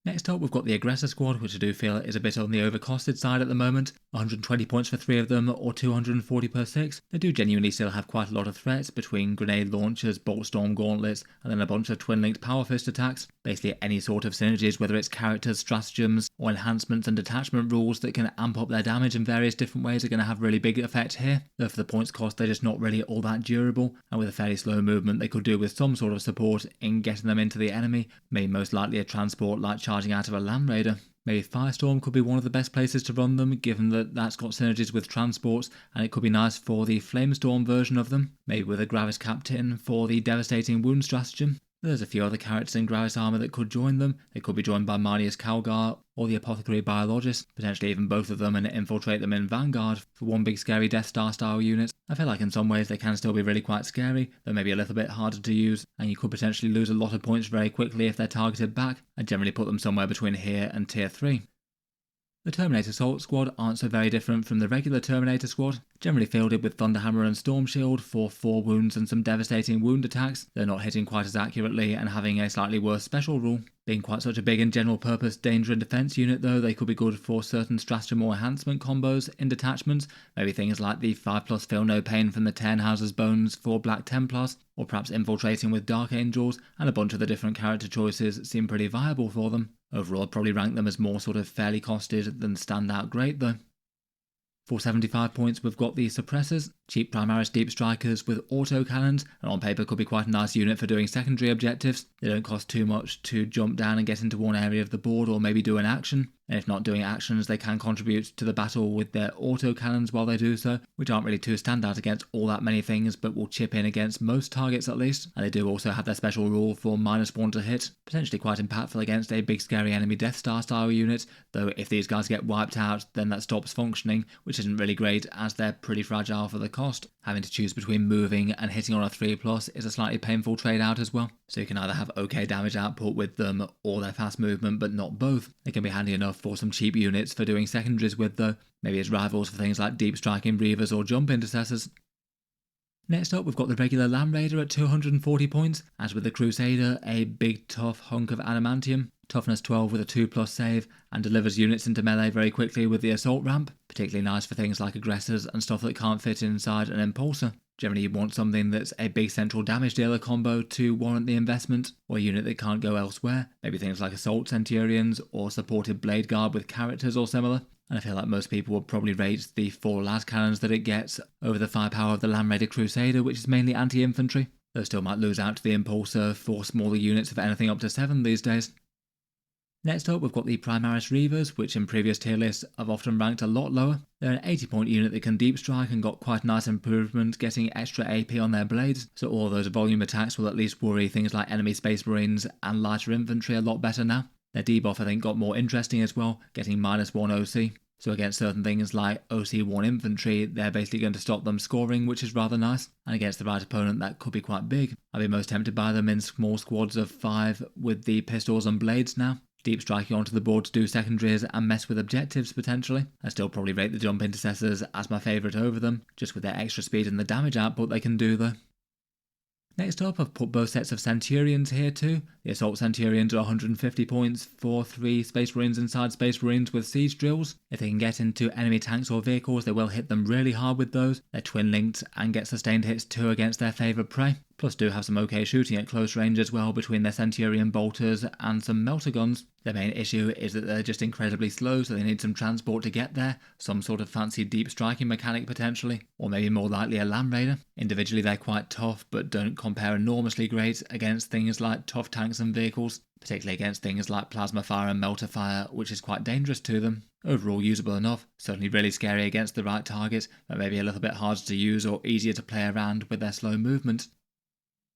Next up, we've got the Aggressor Squad, which I do feel is a bit on the overcosted side at the moment. 120 points for 3 of them, or 240 per 6. They do genuinely still have quite a lot of threats between grenade launchers, bolt storm gauntlets, and then a bunch of twin-linked power fist attacks. Basically any sort of synergies, whether it's characters, stratagems, or enhancements and detachment rules that can amp up their damage in various different ways are going to have really big effect here. Though for the points cost, they're just not really all that durable, and with a fairly slow movement, they could do with some sort of support in getting them into the enemy, maybe most likely a transport like charging out of a Land Raider. Maybe Firestorm could be one of the best places to run them, given that that's got synergies with transports, and it could be nice for the Flamestorm version of them, maybe with a Gravis Captain for the devastating wound stratagem. There's a few other characters in Gravis armor that could join them. They could be joined by Marnius Calgar or the Apothecary Biologist, potentially even both of them, and infiltrate them in Vanguard for one big scary Death Star style unit. I feel like in some ways they can still be really quite scary, though maybe a little bit harder to use, and you could potentially lose a lot of points very quickly if they're targeted back. I generally put them somewhere between here and tier 3. The Terminator Assault Squad aren't so very different from the regular Terminator Squad, generally fielded with Thunderhammer and Storm Shield for 4 wounds and some devastating wound attacks. They're not hitting quite as accurately and having a slightly worse special rule. Being quite such a big and general purpose danger and defense unit though, they could be good for certain stratagem or enhancement combos in detachments, maybe things like the 5+ Feel No Pain from the Tannhauser's Bones for Black Templars, or perhaps infiltrating with Dark Angels, and a bunch of the different character choices seem pretty viable for them. Overall, I'd probably rank them as more sort of fairly costed than standout great though. For 75 points, we've got the Suppressors, cheap Primaris Deep Strikers with auto cannons, and on paper could be quite a nice unit for doing secondary objectives. They don't cost too much to jump down and get into one area of the board or maybe do an action, and if not doing actions, they can contribute to the battle with their auto cannons while they do so, which aren't really too standout against all that many things, but will chip in against most targets at least. And they do also have their special rule for -1 to hit, potentially quite impactful against a big scary enemy Death Star style unit, though if these guys get wiped out, then that stops functioning, which isn't really great as they're pretty fragile for the cost. Having to choose between moving and hitting on a 3+ is a slightly painful trade out as well, so you can either have okay damage output with them or their fast movement, but not both. They can be handy enough for some cheap units for doing secondaries with though, maybe as rivals for things like deep striking Reavers or jump intercessors. Next up, we've got the regular Land Raider at 240 points, as with the Crusader, a big tough hunk of adamantium, toughness 12 with a 2+ save, and delivers units into melee very quickly with the assault ramp, particularly nice for things like aggressors and stuff that can't fit inside an impulsor. Generally you'd want something that's a big central damage dealer combo to warrant the investment, or a unit that can't go elsewhere, maybe things like Assault Centurions or supported Blade Guard with characters or similar. And I feel like most people would probably rate the 4 las cannons that it gets over the firepower of the Land Raider Crusader, which is mainly anti-infantry, though still might lose out to the Impulsor for smaller units of anything up to 7 these days. Next up, we've got the Primaris Reavers, which in previous tier lists have often ranked a lot lower. They're an 80-point unit that can deep strike and got quite a nice improvement getting extra AP on their blades, so all those volume attacks will at least worry things like enemy Space Marines and lighter infantry a lot better now. Their debuff I think got more interesting as well, getting -1 OC. So against certain things like OC1 infantry, they're basically going to stop them scoring, which is rather nice. And against the right opponent, that could be quite big. I'd be most tempted by them in small squads of 5 with the pistols and blades now. Deep striking onto the board to do secondaries and mess with objectives potentially. I still probably rate the jump intercessors as my favourite over them, just with their extra speed and the damage output they can do though. Next up, I've put both sets of Centurions here too. The Assault Centurions are 150 points for 3 Space Marines inside Space Marines with siege drills. If they can get into enemy tanks or vehicles, they will hit them really hard with those. They're twin-linked and get sustained hits too against their favoured prey. Plus do have some okay shooting at close range as well between their Centurion bolters and some melter guns. Their main issue is that they're just incredibly slow, so they need some transport to get there, some sort of fancy deep striking mechanic potentially, or maybe more likely a Land Raider. Individually they're quite tough, but don't compare enormously great against things like tough tanks and vehicles, particularly against things like plasma fire and melter fire, which is quite dangerous to them. Overall usable enough, certainly really scary against the right target, but maybe a little bit harder to use or easier to play around with their slow movement.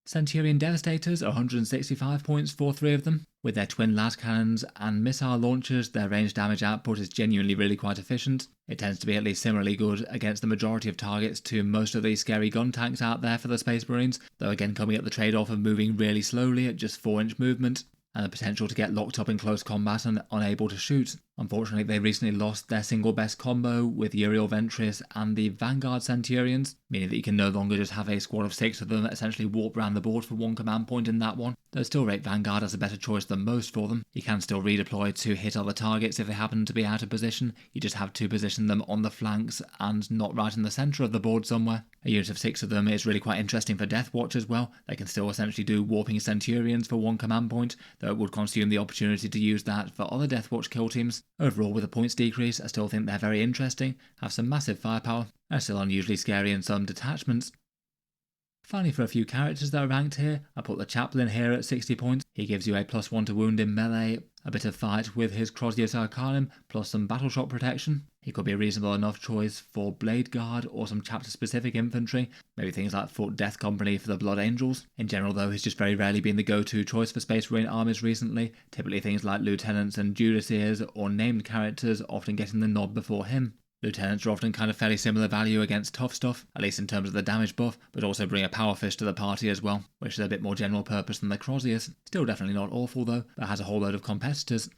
Centurion Devastators are 165 points for 3 of them. With their twin las cannons and missile launchers, their range damage output is genuinely really quite efficient. It tends to be at least similarly good against the majority of targets to most of these scary gun tanks out there for the Space Marines, though again coming at the trade-off of moving really slowly at just 4-inch movement. and the potential to get locked up in close combat and unable to shoot. Unfortunately, they recently lost their single best combo with Uriel Ventress and the Vanguard Centurions, meaning that you can no longer just have a squad of 6 of them essentially warp around the board for one command point in that one. Though still rate Vanguard as a better choice than most for them. You can still redeploy to hit other targets if they happen to be out of position. You just have to position them on the flanks and not right in the centre of the board somewhere. A unit of 6 of them is really quite interesting for Death Watch as well. They can still essentially do warping Centurions for one command point, though it would consume the opportunity to use that for other Death Watch kill teams. Overall, with a points decrease, I still think they're very interesting, have some massive firepower, and are still unusually scary in some detachments. Finally, for a few characters that are ranked here, I put the Chaplain here at 60 points. He gives you a +1 to wound in melee, a bit of fight with his Crozius Arcanum, plus some battle shot protection. He could be a reasonable enough choice for Blade Guard or some chapter-specific infantry, maybe things like Foot Death Company for the Blood Angels. In general though, he's just very rarely been the go-to choice for Space Marine armies recently, typically things like Lieutenants and Judiciars or named characters often getting the nod before him. Lieutenants are often kind of fairly similar value against tough stuff, at least in terms of the damage buff, but also bring a power fist to the party as well, which is a bit more general purpose than the Crozius. Still definitely not awful though, but has a whole load of competitors.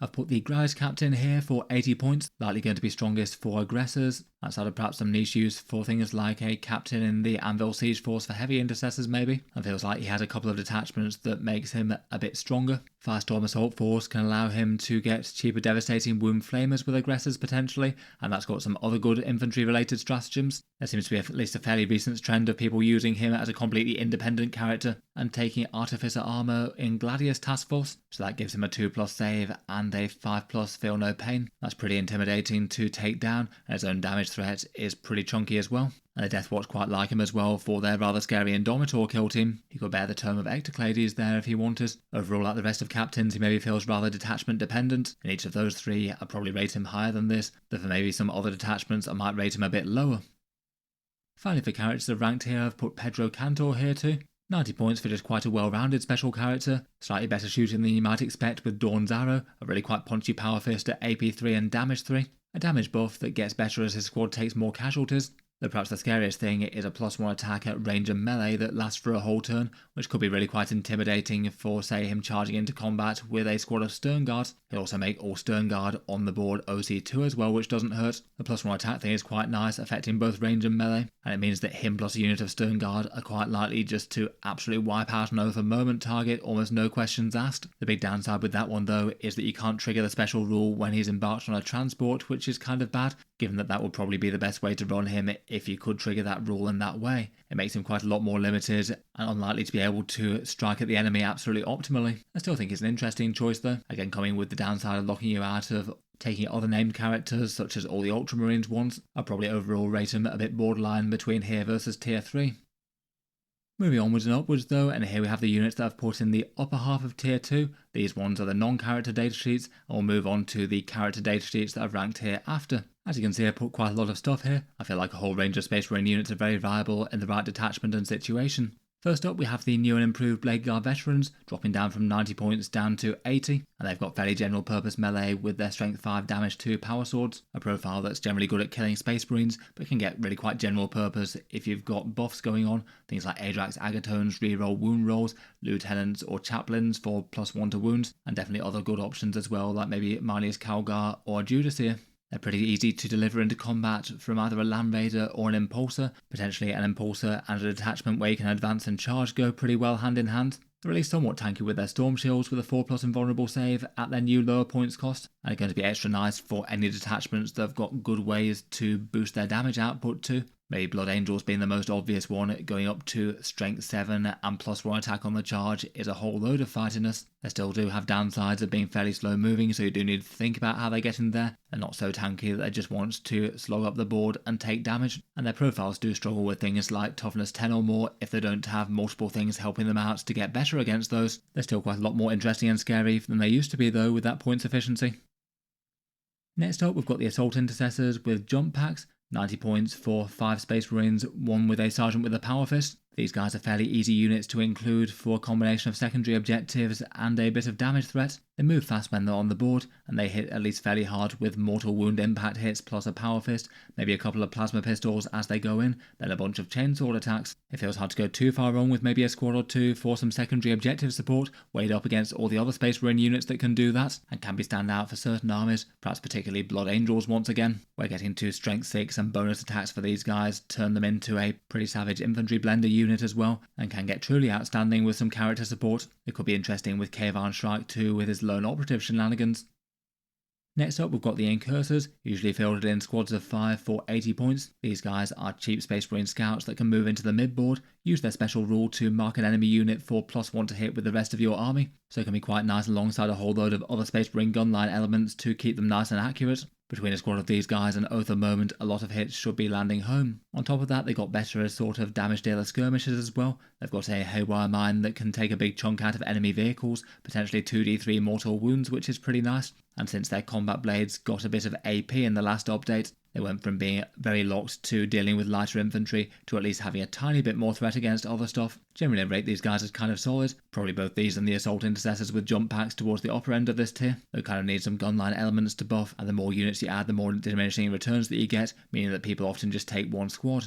I've put the Grise Captain here for 80 points, likely going to be strongest for aggressors, outside of perhaps some niche use for things like a captain in the Anvil Siege Force for heavy intercessors maybe. It feels like he has a couple of detachments that makes him a bit stronger. Firestorm Assault Force can allow him to get cheaper devastating wound flamers with aggressors potentially, and that's got some other good infantry related stratagems. There seems to be at least a fairly recent trend of people using him as a completely independent character and taking Artificer Armor in Gladius Task Force, so that gives him a 2+ save and a 5+ feel no pain. That's pretty intimidating to take down, and his own damage threat is pretty chunky as well. And the Death Watch quite like him as well for their rather scary Indomitor kill team. He could bear the term of Ectoclades there if he wanted. Overall, like the rest of captains, he maybe feels rather detachment dependent. In each of those 3, I'd probably rate him higher than this, but for maybe some other detachments, I might rate him a bit lower. Finally, for characters I've ranked here, I've put Pedro Cantor here too. 90 points for just quite a well-rounded special character, slightly better shooting than you might expect with Dawn's Arrow, a really quite punchy power fist at AP 3 and damage 3, a damage buff that gets better as his squad takes more casualties, though perhaps the scariest thing is a +1 attack at range and melee that lasts for a whole turn, which could be really quite intimidating for, say, him charging into combat with a squad of Stern Guards. He'll also make all Stern Guard on the board OC2 as well, which doesn't hurt. The +1 attack thing is quite nice, affecting both range and melee, and it means that him plus a unit of Stern Guard are quite likely just to absolutely wipe out an over moment target, almost no questions asked. The big downside with that one though is that you can't trigger the special rule when he's embarked on a transport, which is kind of bad, given that that would probably be the best way to run him if you could trigger that rule in that way. It makes him quite a lot more limited and unlikely to be able to strike at the enemy absolutely optimally. I still think it's an interesting choice though, again coming with the downside of locking you out of taking other named characters such as all the Ultramarines ones. I'll probably overall rate him a bit borderline between here versus tier 3. Moving onwards and upwards though, and here we have the units that I've put in the upper half of tier 2. These ones are the non-character datasheets, and we'll move on to the character datasheets that I've ranked here after. As you can see, I put quite a lot of stuff here. I feel like a whole range of Space Marine units are very viable in the right detachment and situation. First up, we have the new and improved Blade Guard veterans, dropping down from 90 points down to 80, and they've got fairly general purpose melee with their strength 5 damage 2 power swords, a profile that's generally good at killing Space Marines, but can get really quite general purpose if you've got buffs going on, things like Adrax Agatones, reroll wound rolls, lieutenants or chaplains for +1 to wounds, and definitely other good options as well, like maybe Marlius Calgar or Judiciar. They're pretty easy to deliver into combat from either a Land Raider or an Impulsor. Potentially an Impulsor and a detachment where you can advance and charge go pretty well hand in hand. They're really somewhat tanky with their Storm Shields with a 4+ invulnerable save at their new lower points cost, and are going to be extra nice for any detachments that have got good ways to boost their damage output too. Maybe Blood Angels being the most obvious one, going up to strength 7 and +1 attack on the charge is a whole load of fightiness. They still do have downsides of being fairly slow moving, so you do need to think about how they get in there. They're not so tanky that they just want to slog up the board and take damage, and their profiles do struggle with things like toughness 10 or more if they don't have multiple things helping them out to get better against those. They're still quite a lot more interesting and scary than they used to be though with that points efficiency. Next up, we've got the Assault Intercessors with jump packs. 90 points for 5 Space Marines, 1 with a Sergeant with a Power Fist. These guys are fairly easy units to include for a combination of secondary objectives and a bit of damage threat. They move fast when they're on the board, and they hit at least fairly hard with mortal wound impact hits plus a power fist, maybe a couple of plasma pistols as they go in, then a bunch of chainsword attacks. It feels hard to go too far wrong with maybe a squad or two for some secondary objective support, weighed up against all the other Space Marine units that can do that, and can be stand out for certain armies, perhaps particularly Blood Angels once again, where getting to Strength 6 and bonus attacks for these guys turn them into a pretty savage infantry blender unit as well, and can get truly outstanding with some character support. It could be interesting with Kavan Shrike too with his lone operative shenanigans. Next up, we've got the Incursors, usually fielded in squads of 5 for 80 points. These guys are cheap Space Marine scouts that can move into the midboard, use their special rule to mark an enemy unit for +1 to hit with the rest of your army, so it can be quite nice alongside a whole load of other Space Marine gunline elements to keep them nice and accurate. Between a squad of these guys and Oath of Moment, a lot of hits should be landing home. On top of that, they got better as sort of damage dealer skirmishers as well. They've got a Haywire Mine that can take a big chunk out of enemy vehicles, potentially 2d3 mortal wounds, which is pretty nice. And since their combat blades got a bit of AP in the last update, they went from being very locked to dealing with lighter infantry to at least having a tiny bit more threat against other stuff. Generally I rate these guys as kind of solid, probably both these and the Assault Intercessors with jump packs towards the upper end of this tier. They kind of need some gunline elements to buff, and the more units you add, the more diminishing returns that you get, meaning that people often just take one squad.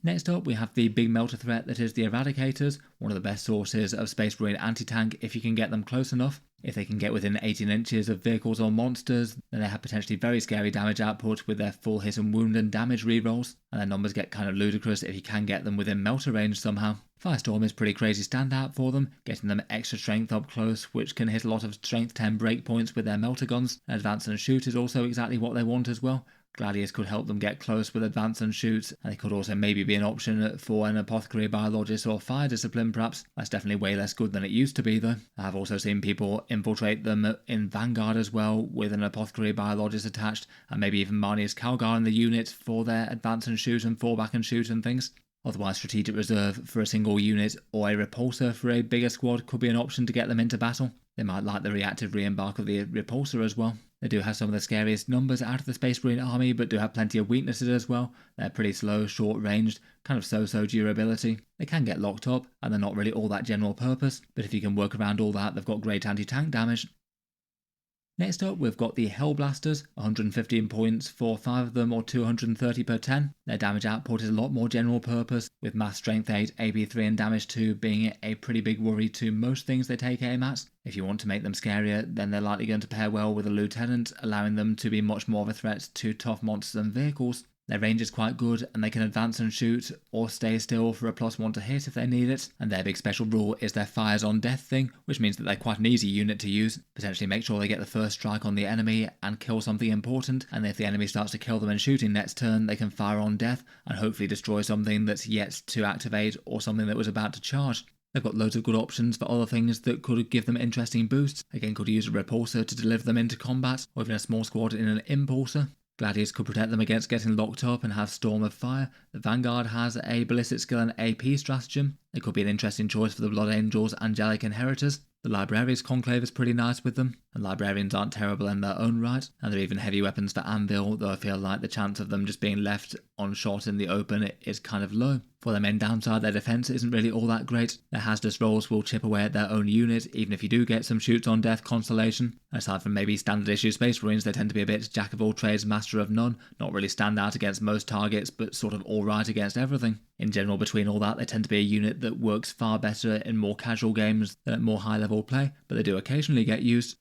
Next up, we have the big melter threat that is the Eradicators, one of the best sources of Space Marine anti-tank if you can get them close enough. If they can get within 18 inches of vehicles or monsters, then they have potentially very scary damage output with their full hit and wound and damage rerolls, and their numbers get kind of ludicrous if you can get them within melter range somehow. Firestorm is pretty crazy standout for them, getting them extra strength up close, which can hit a lot of strength 10 breakpoints with their melter guns. Advance and shoot is also exactly what they want as well. Gladius could help them get close with advance and shoot, and they could also maybe be an option for an apothecary, biologist or fire discipline perhaps. That's definitely way less good than it used to be though. I've also seen people infiltrate them in Vanguard as well with an apothecary, biologist attached, and maybe even Marnius Calgar in the unit for their advance and shoot and fall back and shoot and things. Otherwise, strategic reserve for a single unit or a repulsor for a bigger squad could be an option to get them into battle. They might like the reactive re-embark of the repulsor as well. They do have some of the scariest numbers out of the Space Marine army, but do have plenty of weaknesses as well. They're pretty slow, short-ranged, kind of so-so durability. They can get locked up, and they're not really all that general purpose, but if you can work around all that, they've got great anti-tank damage. Next up, we've got the Hellblasters, 115 points for 5 of them or 230 per 10. Their damage output is a lot more general purpose, with mass strength 8, AP 3 and damage 2 being a pretty big worry to most things they take aim at. If you want to make them scarier, then they're likely going to pair well with a lieutenant, allowing them to be much more of a threat to tough monsters and vehicles. Their range is quite good, and they can advance and shoot, or stay still for a +1 to hit if they need it, and their big special rule is their fires on death thing, which means that they're quite an easy unit to use. Potentially make sure they get the first strike on the enemy and kill something important, and if the enemy starts to kill them in shooting next turn, they can fire on death and hopefully destroy something that's yet to activate or something that was about to charge. They've got loads of good options for other things that could give them interesting boosts. Again, could use a repulsor to deliver them into combat, or even a small squad in an impulsor. Gladius could protect them against getting locked up and have Storm of Fire. The Vanguard has a ballistic skill and AP stratagem. It could be an interesting choice for the Blood Angels, Angelic Inheritors. The Librarians Conclave is pretty nice with them, and Librarians aren't terrible in their own right, and they're even heavy weapons for Anvil, though I feel like the chance of them just being left unshot in the open is kind of low. For their main downside, their defense isn't really all that great. Their hazardous rolls will chip away at their own unit, even if you do get some shoots on death constellation. Aside from maybe standard issue Space Marines, they tend to be a bit jack of all trades, master of none, not really stand out against most targets, but sort of alright against everything. In general, between all that, they tend to be a unit that works far better in more casual games than at more high-level play, but they do occasionally get used.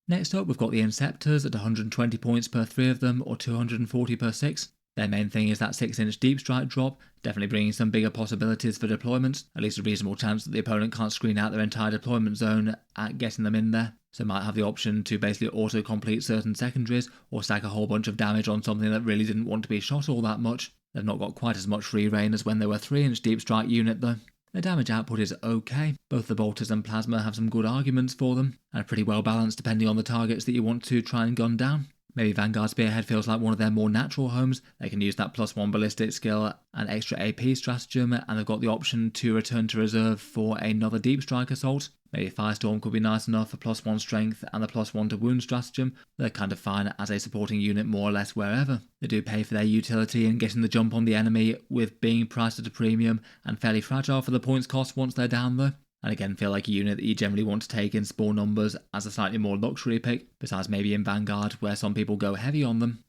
Next up, we've got the Inceptors at 120 points per 3 of them, or 240 per 6. Their main thing is that 6-inch deep strike drop, definitely bringing some bigger possibilities for deployment, at least a reasonable chance that the opponent can't screen out their entire deployment zone at getting them in there. So might have the option to basically auto-complete certain secondaries, or stack a whole bunch of damage on something that really didn't want to be shot all that much. They've not got quite as much free reign as when they were 3-inch deep strike unit though. Their damage output is okay. Both the bolters and plasma have some good arguments for them, and are pretty well balanced depending on the targets that you want to try and gun down. Maybe Vanguard Spearhead feels like one of their more natural homes. They can use that +1 ballistic skill and extra AP stratagem, and they've got the option to return to reserve for another deep strike assault. Maybe Firestorm could be nice enough for +1 strength and the +1 to wound stratagem. They're kind of fine as a supporting unit more or less wherever. They do pay for their utility and getting the jump on the enemy with being priced at a premium and fairly fragile for the points cost once they're down though. and again feel like a unit that you generally want to take in small numbers as a slightly more luxury pick, besides maybe in Vanguard where some people go heavy on them.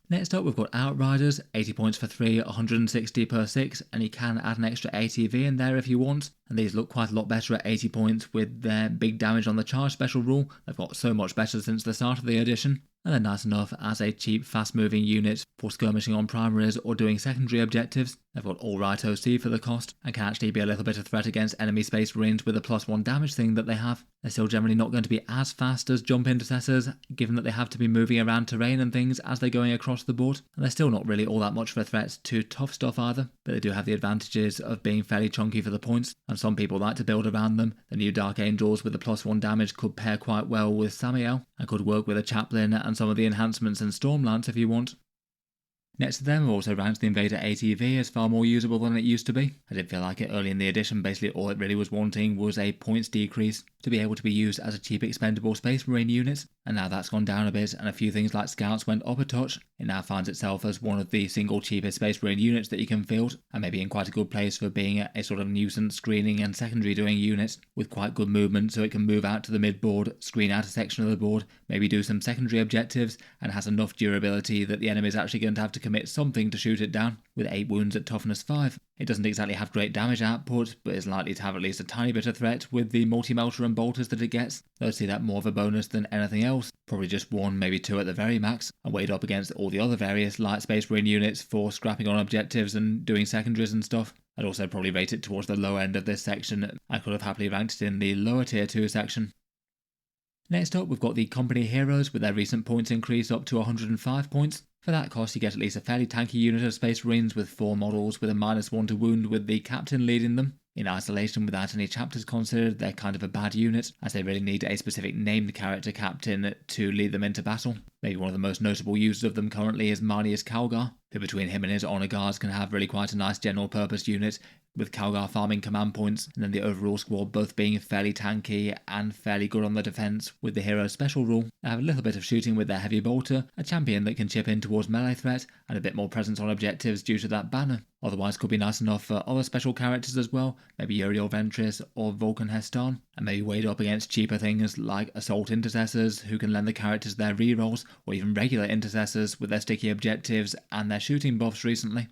Next up we've got Outriders, 80 points for 3, 160 per 6, and you can add an extra ATV in there if you want, and these look quite a lot better at 80 points with their big damage on the charge special rule. They've got so much better since the start of the edition, and they're nice enough as a cheap fast moving unit for skirmishing on primaries or doing secondary objectives. They've got alright OC for the cost, and can actually be a little bit of threat against enemy space marines with the +1 damage thing that they have. They're still generally not going to be as fast as jump intercessors, given that they have to be moving around terrain and things as they're going across the board, and they're still not really all that much of a threat to tough stuff either, but they do have the advantages of being fairly chunky for the points, and some people like to build around them. The new Dark Angels with the +1 damage could pair quite well with Samael, and could work with a Chaplain and some of the enhancements in Stormlance if you want. Next to them, I've also ranked the Invader ATV as far more usable than it used to be. I did feel like it early in the edition. Basically all it really was wanting was a points decrease to be able to be used as a cheap expendable Space Marine unit, and now that's gone down a bit and a few things like Scouts went up a touch. It now finds itself as one of the single cheapest Space Marine units that you can field, and maybe in quite a good place for being a sort of nuisance screening and secondary doing unit with quite good movement, so it can move out to the mid board, screen out a section of the board, maybe do some secondary objectives, and has enough durability that the enemy is actually going to have to commit something to shoot it down, with 8 wounds at toughness 5. It doesn't exactly have great damage output, but is likely to have at least a tiny bit of threat with the multi-melter and bolters that it gets. Though I see that more of a bonus than anything else, probably just 1, maybe 2 at the very max, and weighed up against all the other various light Space Marine units for scrapping on objectives and doing secondaries and stuff. I'd also probably rate it towards the low end of this section. I could have happily ranked it in the lower tier 2 section. Next up we've got the Company Heroes with their recent points increase up to 105 points. For that cost you get at least a fairly tanky unit of Space Marines with 4 models with a -1 to wound with the captain leading them. In isolation without any chapters considered, they're kind of a bad unit, as they really need a specific named character captain to lead them into battle. Maybe one of the most notable users of them currently is Marnius Calgar, who between him and his honour guards can have really quite a nice general purpose unit, with Calgar farming command points, and then the overall squad both being fairly tanky and fairly good on the defence with the hero special rule. They have a little bit of shooting with their heavy bolter, a champion that can chip in towards melee threat, and a bit more presence on objectives due to that banner. Otherwise could be nice enough for other special characters as well, maybe Uriel Ventris or Vulcan Heston, and maybe weighed up against cheaper things like Assault Intercessors who can lend the characters their rerolls, or even regular Intercessors with their sticky objectives and their shooting buffs recently.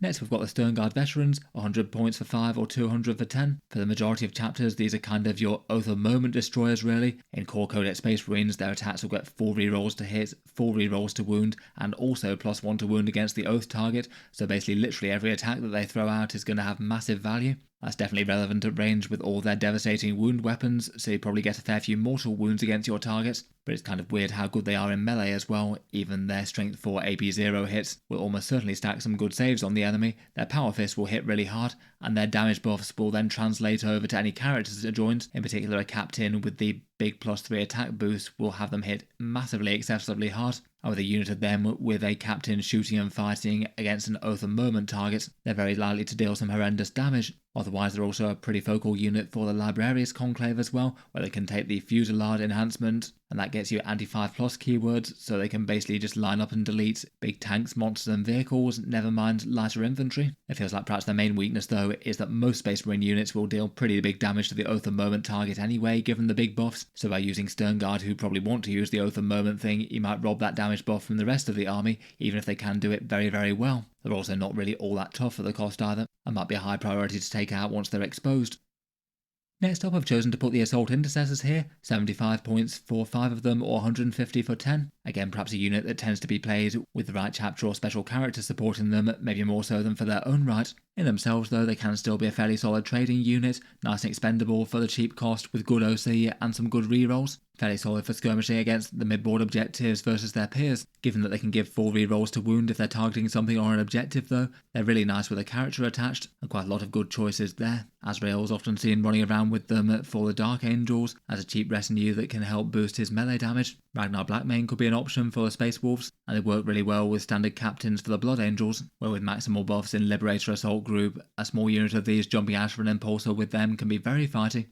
Next we've got the Sternguard Veterans, 100 points for 5 or 200 for 10. For the majority of chapters these are kind of your Oath of Moment destroyers really. In core Codex Space Marines their attacks will get 4 rerolls to hit, 4 rerolls to wound, and also +1 to wound against the Oath target, so basically literally every attack that they throw out is going to have massive value. That's definitely relevant at range with all their devastating wound weapons, so you probably get a fair few mortal wounds against your targets, but it's kind of weird how good they are in melee as well. Even their strength 4 AP0 hits will almost certainly stack some good saves on the enemy, their power fist will hit really hard, and their damage buffs will then translate over to any characters it joins. In particular a captain with the big +3 attack boost will have them hit massively excessively hard, and with a unit of them with a captain shooting and fighting against an Oath of Moment target, they're very likely to deal some horrendous damage. Otherwise they're also a pretty focal unit for the Librarius Conclave as well, where they can take the Fusillade enhancement, and that gets you anti-5+ keywords, so they can basically just line up and delete big tanks, monsters and vehicles, never mind lighter infantry. It feels like perhaps their main weakness though is that most Space Marine units will deal pretty big damage to the Oath of Moment target anyway, given the big buffs, so by using Sternguard who probably want to use the Oath of Moment thing, you might rob that damage buff from the rest of the army, even if they can do it very very well. They're also not really all that tough for the cost either, and might be a high priority to take out once they're exposed. Next up I've chosen to put the Assault Intercessors here, 75 points for 5 of them or 150 for 10. Again perhaps a unit that tends to be played with the right chapter or special character supporting them, maybe more so than for their own right. In themselves though they can still be a fairly solid trading unit, nice and expendable for the cheap cost with good OC and some good rerolls. Fairly solid for skirmishing against the mid-board objectives versus their peers, given that they can give 4 rerolls to wound if they're targeting something or an objective though. They're really nice with a character attached, and quite a lot of good choices there. Azrael's often seen running around with them for the Dark Angels as a cheap retinue that can help boost his melee damage. Ragnar Blackmane could be an option for the Space Wolves, and they work really well with standard captains for the Blood Angels, where with maximal buffs in Liberator Assault Group, a small unit of these jumping out for an impulsor with them can be very fighty.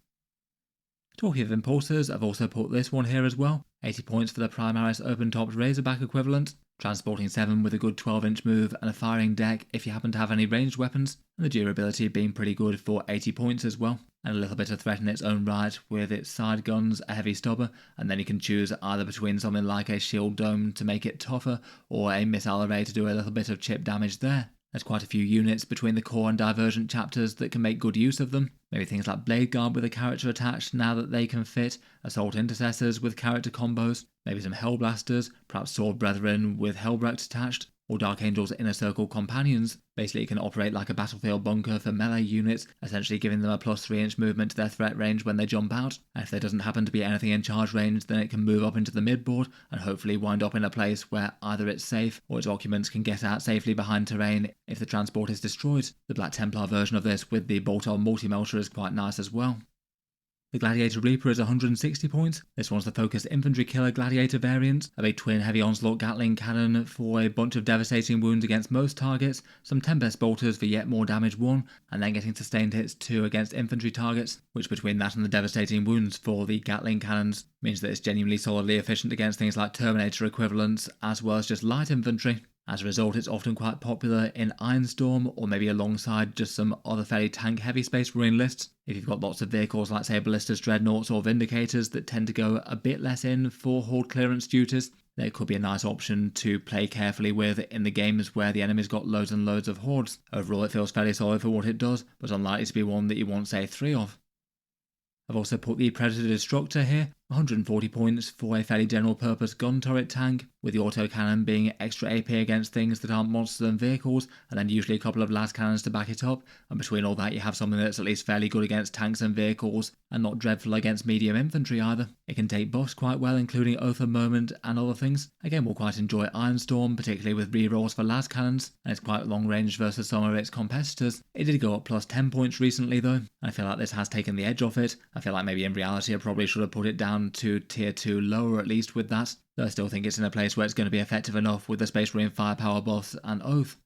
Talking of impulsors, I've also put this one here as well. 80 points for the Primaris open-topped Razorback equivalent, transporting 7 with a good 12-inch move and a firing deck if you happen to have any ranged weapons, and the durability being pretty good for 80 points as well, and a little bit of threat in its own right with its side guns, a heavy stubber, and then you can choose either between something like a shield dome to make it tougher, or a missile array to do a little bit of chip damage there. There's quite a few units between the core and divergent chapters that can make good use of them. Maybe things like Blade Guard with a character attached now that they can fit, Assault Intercessors with character combos, maybe some Hellblasters, perhaps Sword Brethren with Hellbrecht attached, or Dark Angel's Inner Circle Companions. Basically it can operate like a battlefield bunker for melee units, essentially giving them a plus 3-inch movement to their threat range when they jump out, and if there doesn't happen to be anything in charge range, then it can move up into the midboard and hopefully wind up in a place where either it's safe or its occupants can get out safely behind terrain if the transport is destroyed. The Black Templar version of this with the bolt-on multi-melter is quite nice as well. The Gladiator Reaper is 160 points. This one's the focused infantry killer gladiator variant, a big twin heavy onslaught Gatling cannon for a bunch of devastating wounds against most targets, some Tempest bolters for yet more damage 1, and then getting sustained hits 2 against infantry targets, which between that and the devastating wounds for the Gatling cannons means that it's genuinely solidly efficient against things like Terminator equivalents as well as just light infantry. As a result, it's often quite popular in Ironstorm, or maybe alongside just some other fairly tank-heavy Space Marine lists. If you've got lots of vehicles like, say, Ballistas, Dreadnoughts, or Vindicators that tend to go a bit less in for horde clearance duties, then it could be a nice option to play carefully with in the games where the enemy's got loads and loads of hordes. Overall, it feels fairly solid for what it does, but unlikely to be one that you want, say, 3 of. I've also put the Predator Destructor here, 140 points for a fairly general purpose gun turret tank, with the autocannon being extra AP against things that aren't monsters and vehicles, and then usually a couple of las cannons to back it up, and between all that you have something that's at least fairly good against tanks and vehicles, and not dreadful against medium infantry either. It can take buffs quite well, including Oath of Moment and other things. Again, we'll quite enjoy Ironstorm, particularly with rerolls for las cannons, and it's quite long range versus some of its competitors. It did go up plus 10 points recently though, and I feel like this has taken the edge off it. I feel like maybe in reality I probably should have put it down to tier 2 lower at least with that, though I still think it's in a place where it's going to be effective enough with the Space Marine firepower buffs and Oath.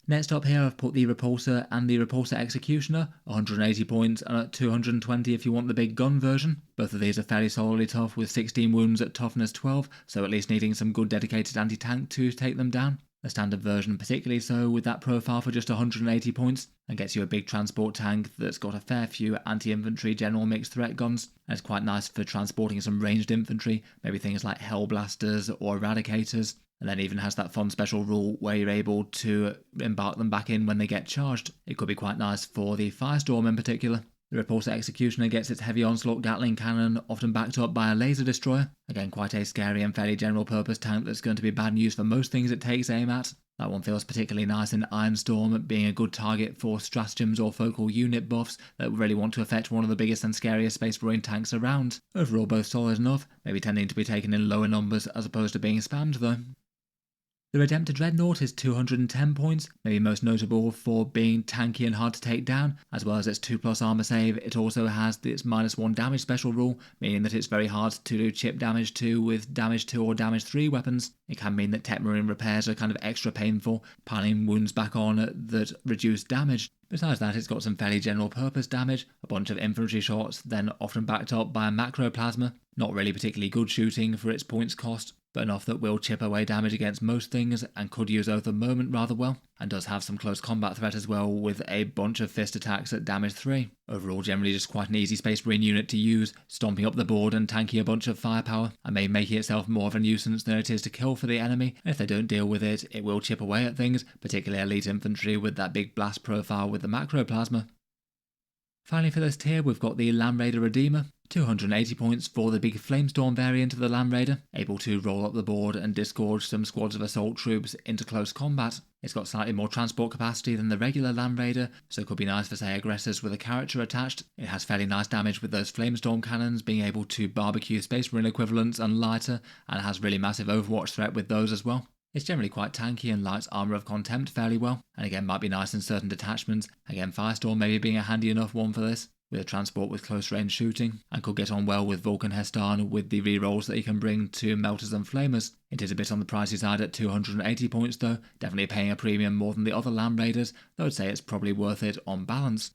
Next up here I've put the Repulsor and the Repulsor Executioner, 180 points and at 220 if you want the big gun version. Both of these are fairly solidly tough with 16 wounds at toughness 12, so at least needing some good dedicated anti-tank to take them down. The standard version particularly so with that profile for just 180 points, and gets you a big transport tank that's got a fair few anti-infantry general mixed threat guns, and it's quite nice for transporting some ranged infantry, maybe things like Hellblasters or Eradicators, and then even has that fun special rule where you're able to embark them back in when they get charged. It could be quite nice for the Firestorm in particular. The Repulsor Executioner gets its heavy onslaught Gatling cannon, often backed up by a laser destroyer. Again, quite a scary and fairly general purpose tank that's going to be bad news for most things it takes aim at. That one feels particularly nice in Ironstorm, being a good target for stratagems or focal unit buffs that really want to affect one of the biggest and scariest Space Marine tanks around. Overall both solid enough, maybe tending to be taken in lower numbers as opposed to being spammed though. The Redemptor Dreadnought is 210 points, maybe most notable for being tanky and hard to take down, as well as its 2+ armor save. It also has its -1 damage special rule, meaning that it's very hard to do chip damage to with damage 2 or damage 3 weapons. It can mean that Tech Marine repairs are kind of extra painful, piling wounds back on that reduce damage. Besides that, it's got some fairly general purpose damage, a bunch of infantry shots, then often backed up by a macroplasma. Not really particularly good shooting for its points cost, but enough that will chip away damage against most things and could use Oath of Moment rather well, and does have some close combat threat as well with a bunch of fist attacks at damage 3. Overall generally just quite an easy Space Marine unit to use, stomping up the board and tanking a bunch of firepower, and maybe making itself more of a nuisance than it is to kill for the enemy, and if they don't deal with it, it will chip away at things, particularly elite infantry with that big blast profile with the macroplasma. Finally for this tier we've got the Land Raider Redeemer, 280 points for the big Flamestorm variant of the Land Raider, able to roll up the board and disgorge some squads of assault troops into close combat. It's got slightly more transport capacity than the regular Land Raider, so it could be nice for say aggressors with a character attached. It has fairly nice damage with those Flamestorm cannons, being able to barbecue Space Marine equivalents and lighter, and has really massive overwatch threat with those as well. It's generally quite tanky and lights Armour of Contempt fairly well, and again might be nice in certain detachments. Again, Firestorm maybe being a handy enough one for this, with a transport with close range shooting, and could get on well with Vulcan Hestan with the rerolls that he can bring to Melters and Flamers. It is a bit on the pricey side at 280 points though, definitely paying a premium more than the other Land Raiders, though I'd say it's probably worth it on balance.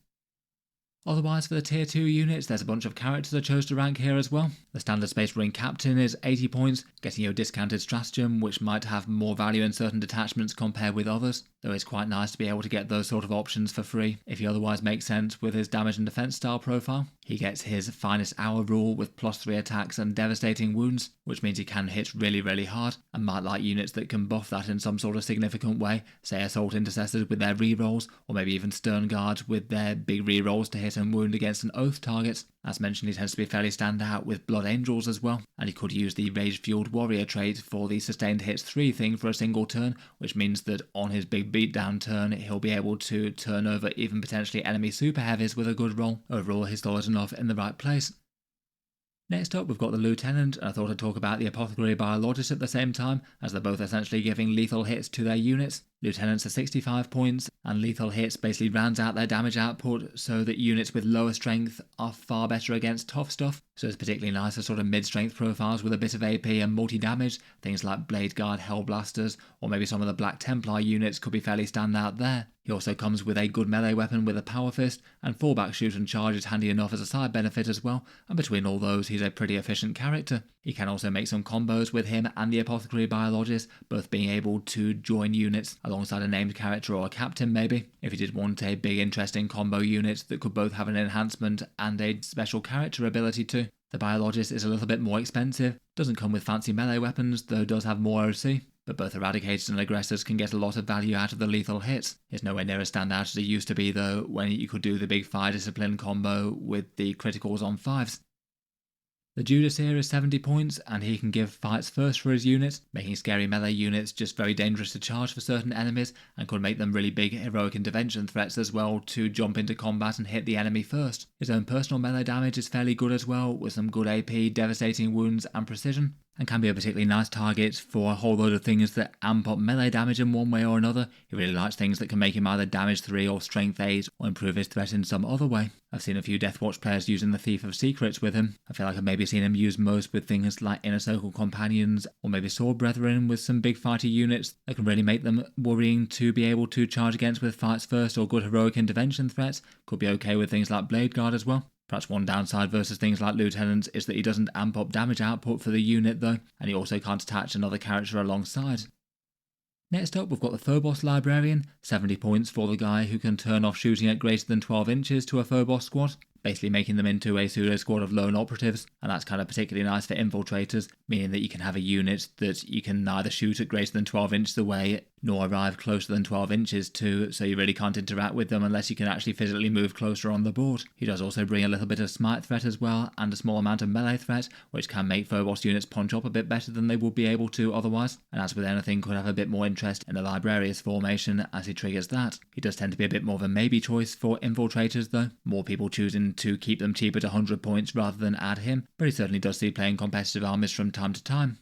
Otherwise, for the tier 2 units, there's a bunch of characters I chose to rank here as well. The standard Space Marine Captain is 80 points, getting you a discounted stratagem, which might have more value in certain detachments compared with others, though it's quite nice to be able to get those sort of options for free, if he otherwise makes sense with his damage and defense style profile. He gets his finest hour rule with +3 attacks and devastating wounds, which means he can hit really hard, and might like units that can buff that in some sort of significant way, say Assault Intercessors with their rerolls, or maybe even Stern Guards with their big rerolls to hit and wound against an Oath target. As mentioned, he tends to be fairly standout with Blood Angels as well, and he could use the Rage Fueled Warrior trait for the sustained hits 3 thing for a single turn, which means that on his big beatdown turn, he'll be able to turn over even potentially enemy super heavies with a good roll. Overall, he's solid enough in the right place. Next up, we've got the Lieutenant, and I thought I'd talk about the Apothecary Biologist at the same time, as they're both essentially giving lethal hits to their units. Lieutenants are 65 points, and lethal hits basically rounds out their damage output so that units with lower strength are far better against tough stuff. So it's particularly nice for sort of mid-strength profiles with a bit of AP and multi-damage. Things like Blade Guard Hellblasters, or maybe some of the Black Templar units could be fairly standout there. He also comes with a good melee weapon with a Power Fist, and fallback shoot and charge is handy enough as a side benefit as well, and between all those he's a pretty efficient character. You can also make some combos with him and the Apothecary Biologist, both being able to join units alongside a named character or a captain maybe, if you did want a big interesting combo unit that could both have an enhancement and a special character ability too. The Biologist is a little bit more expensive, doesn't come with fancy melee weapons, though does have more OC, but both Eradicators and Aggressors can get a lot of value out of the lethal hits. It's nowhere near as standout as it used to be though, when you could do the big fire discipline combo with the criticals on 5s. The Judas here is 70 points, and he can give fights first for his units, making scary melee units just very dangerous to charge for certain enemies, and could make them really big heroic intervention threats as well to jump into combat and hit the enemy first. His own personal melee damage is fairly good as well, with some good AP, devastating wounds and precision, and can be a particularly nice target for a whole load of things that amp up melee damage in one way or another. He really likes things that can make him either damage 3 or strength 8, or improve his threat in some other way. I've seen a few Deathwatch players using the Thief of Secrets with him. I feel like I've maybe seen him used most with things like Inner Circle Companions, or maybe Sword Brethren with some big fighter units that can really make them worrying to be able to charge against with fights first or good heroic intervention threats. Could be okay with things like Blade Guard as well. Perhaps one downside versus things like Lieutenants is that he doesn't amp up damage output for the unit though, and he also can't attach another character alongside. Next up, we've got the Phobos Librarian, 70 points for the guy who can turn off shooting at greater than 12 inches to a Phobos squad, basically making them into a pseudo squad of lone operatives, and that's kind of particularly nice for infiltrators, meaning that you can have a unit that you can neither shoot at greater than 12 inches away nor arrive closer than 12 inches to, so you really can't interact with them unless you can actually physically move closer on the board. He does also bring a little bit of smite threat as well, and a small amount of melee threat, which can make Phobos units punch up a bit better than they would be able to otherwise, and as with anything could have a bit more interest in the Librarius formation as he triggers that. He does tend to be a bit more of a maybe choice for infiltrators though, more people choosing to keep them cheap at 100 points rather than add him, but he certainly does see playing competitive armies from time to time.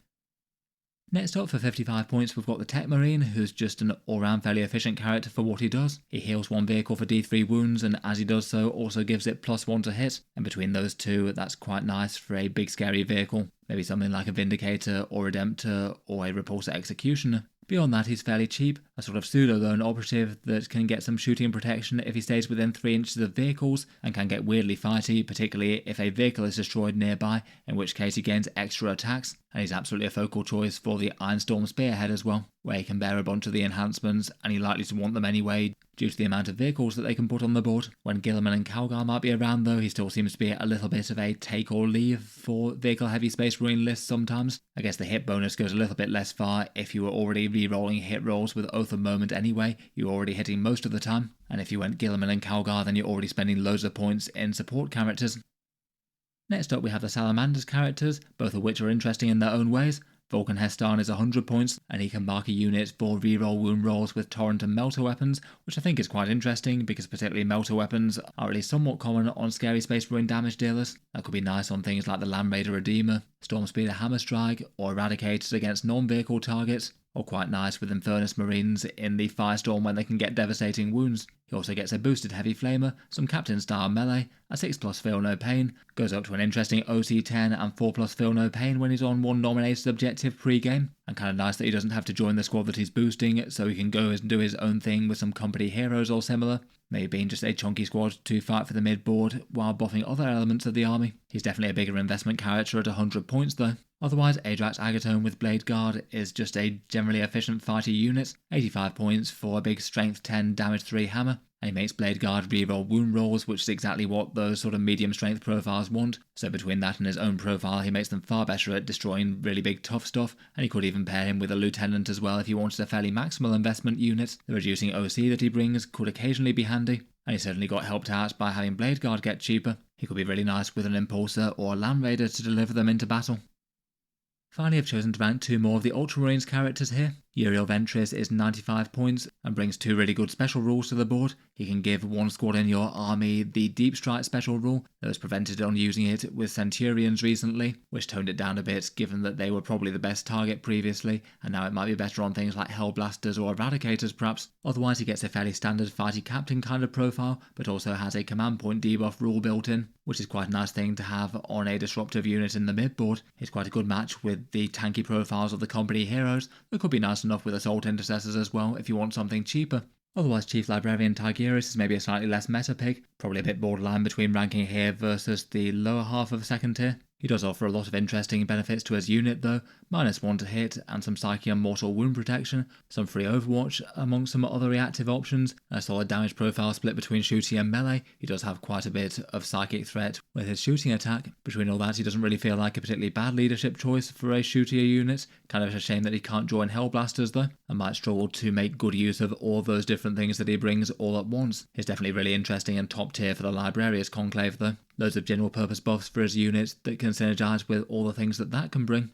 Next up for 55 points we've got the Tech Marine, who's just an all-round fairly efficient character for what he does. He heals one vehicle for D3 wounds, and as he does so also gives it +1 to hit, and between those two that's quite nice for a big scary vehicle, maybe something like a Vindicator or Redemptor or a Repulsor Executioner. Beyond that, he's fairly cheap, a sort of pseudo-lone operative that can get some shooting protection if he stays within 3 inches of vehicles, and can get weirdly fighty, particularly if a vehicle is destroyed nearby, in which case he gains extra attacks, and he's absolutely a focal choice for the Ironstorm Spearhead as well, where he can bear a bunch of the enhancements, and he's likely to want them anyway, due to the amount of vehicles that they can put on the board. When Guilliman and Calgar might be around though, he still seems to be a little bit of a take or leave for vehicle-heavy Space Marine lists sometimes. I guess the hit bonus goes a little bit less far if you were already re-rolling hit rolls with Oath of Moment anyway, you're already hitting most of the time, and if you went Guilliman and Calgar then you're already spending loads of points in support characters. Next up we have the Salamander's characters, both of which are interesting in their own ways. Vulcan Hestan is 100 points, and he can mark a unit for reroll wound rolls with Torrent and Melter weapons, which I think is quite interesting because particularly Melter weapons are at least somewhat common on scary Space Marine damage dealers. That could be nice on things like the Land Raider Redeemer, Stormspeeder Hammerstrike, or Eradicators against non-vehicle targets, or quite nice with Infernus Marines in the Firestorm when they can get devastating wounds. He also gets a boosted heavy flamer, some captain style melee, a 6+ feel no pain, goes up to an interesting OC 10 and 4+ feel no pain when he's on one nominated objective pre-game, and kind of nice that he doesn't have to join the squad that he's boosting, so he can go and do his own thing with some company heroes or similar, maybe being just a chunky squad to fight for the mid board while buffing other elements of the army. He's definitely a bigger investment character at 100 points though. Otherwise, Adrax Agatone with Blade Guard is just a generally efficient fighter unit, 85 points for a big strength 10 damage 3 hammer, and he makes Blade Guard reroll wound rolls, which is exactly what those sort of medium strength profiles want. So between that and his own profile, he makes them far better at destroying really big tough stuff, and he could even pair him with a lieutenant as well if he wanted a fairly maximal investment unit. The reducing OC that he brings could occasionally be handy, and he certainly got helped out by having Blade Guard get cheaper. He could be really nice with an Impulsor or a Land Raider to deliver them into battle. Finally, I've chosen to rank 2 more of the Ultramarines characters here. Uriel Ventris is 95 points and brings 2 really good special rules to the board. He can give one squad in your army the Deep Strike special rule that was prevented on using it with Centurions recently, which toned it down a bit given that they were probably the best target previously, and now it might be better on things like Hellblasters or Eradicators perhaps. Otherwise he gets a fairly standard fighty captain kind of profile, but also has a command point debuff rule built in, which is quite a nice thing to have on a disruptive unit in the mid board. It's quite a good match with the tanky profiles of the company heroes, that could be nice enough with Assault Intercessors as well if you want something cheaper. Otherwise, Chief Librarian Tigris is maybe a slightly less meta pick, probably a bit borderline between ranking here versus the lower half of second tier. He does offer a lot of interesting benefits to his unit though, -1 to hit and some Psyche and Mortal Wound Protection, some free Overwatch among some other reactive options, and a solid damage profile split between shooting and melee. He does have quite a bit of psychic threat with his shooting attack. Between all that, he doesn't really feel like a particularly bad leadership choice for a shootier unit. Kind of a shame that he can't join Hellblasters though, and might struggle to make good use of all those different things that he brings all at once. He's definitely really interesting and top tier for the Librarius Conclave though. Loads of general purpose buffs for his units that can synergize with all the things that can bring.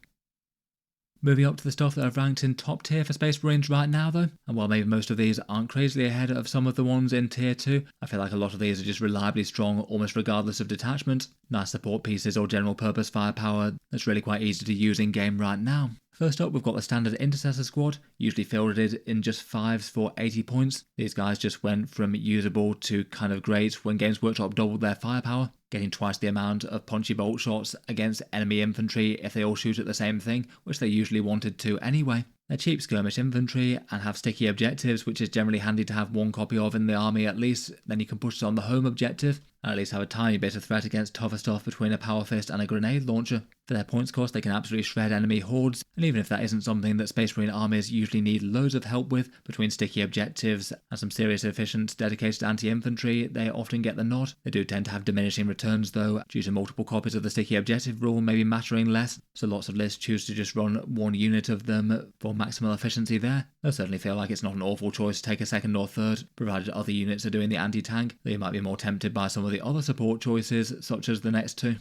Moving up to the stuff that I've ranked in top tier for Space Marines right now though, and while maybe most of these aren't crazily ahead of some of the ones in tier 2, I feel like a lot of these are just reliably strong almost regardless of detachment. Nice support pieces or general purpose firepower that's really quite easy to use in game right now. First up, we've got the standard Intercessor squad, usually fielded in just 5s for 80 points. These guys just went from usable to kind of great when Games Workshop doubled their firepower, getting twice the amount of punchy bolt shots against enemy infantry if they all shoot at the same thing, which they usually wanted to anyway. They're cheap skirmish infantry and have sticky objectives, which is generally handy to have one copy of in the army at least, then you can push it on the home objective, and at least have a tiny bit of threat against tougher stuff between a power fist and a grenade launcher. For their points cost, they can absolutely shred enemy hordes, and even if that isn't something that Space Marine armies usually need loads of help with, between sticky objectives and some serious efficient dedicated anti-infantry, they often get the nod. They do tend to have diminishing returns though, due to multiple copies of the sticky objective rule maybe mattering less, so lots of lists choose to just run one unit of them for maximal efficiency there. They'll certainly feel like it's not an awful choice to take a second or third, provided other units are doing the anti-tank, though you might be more tempted by some of the other support choices, such as the next two.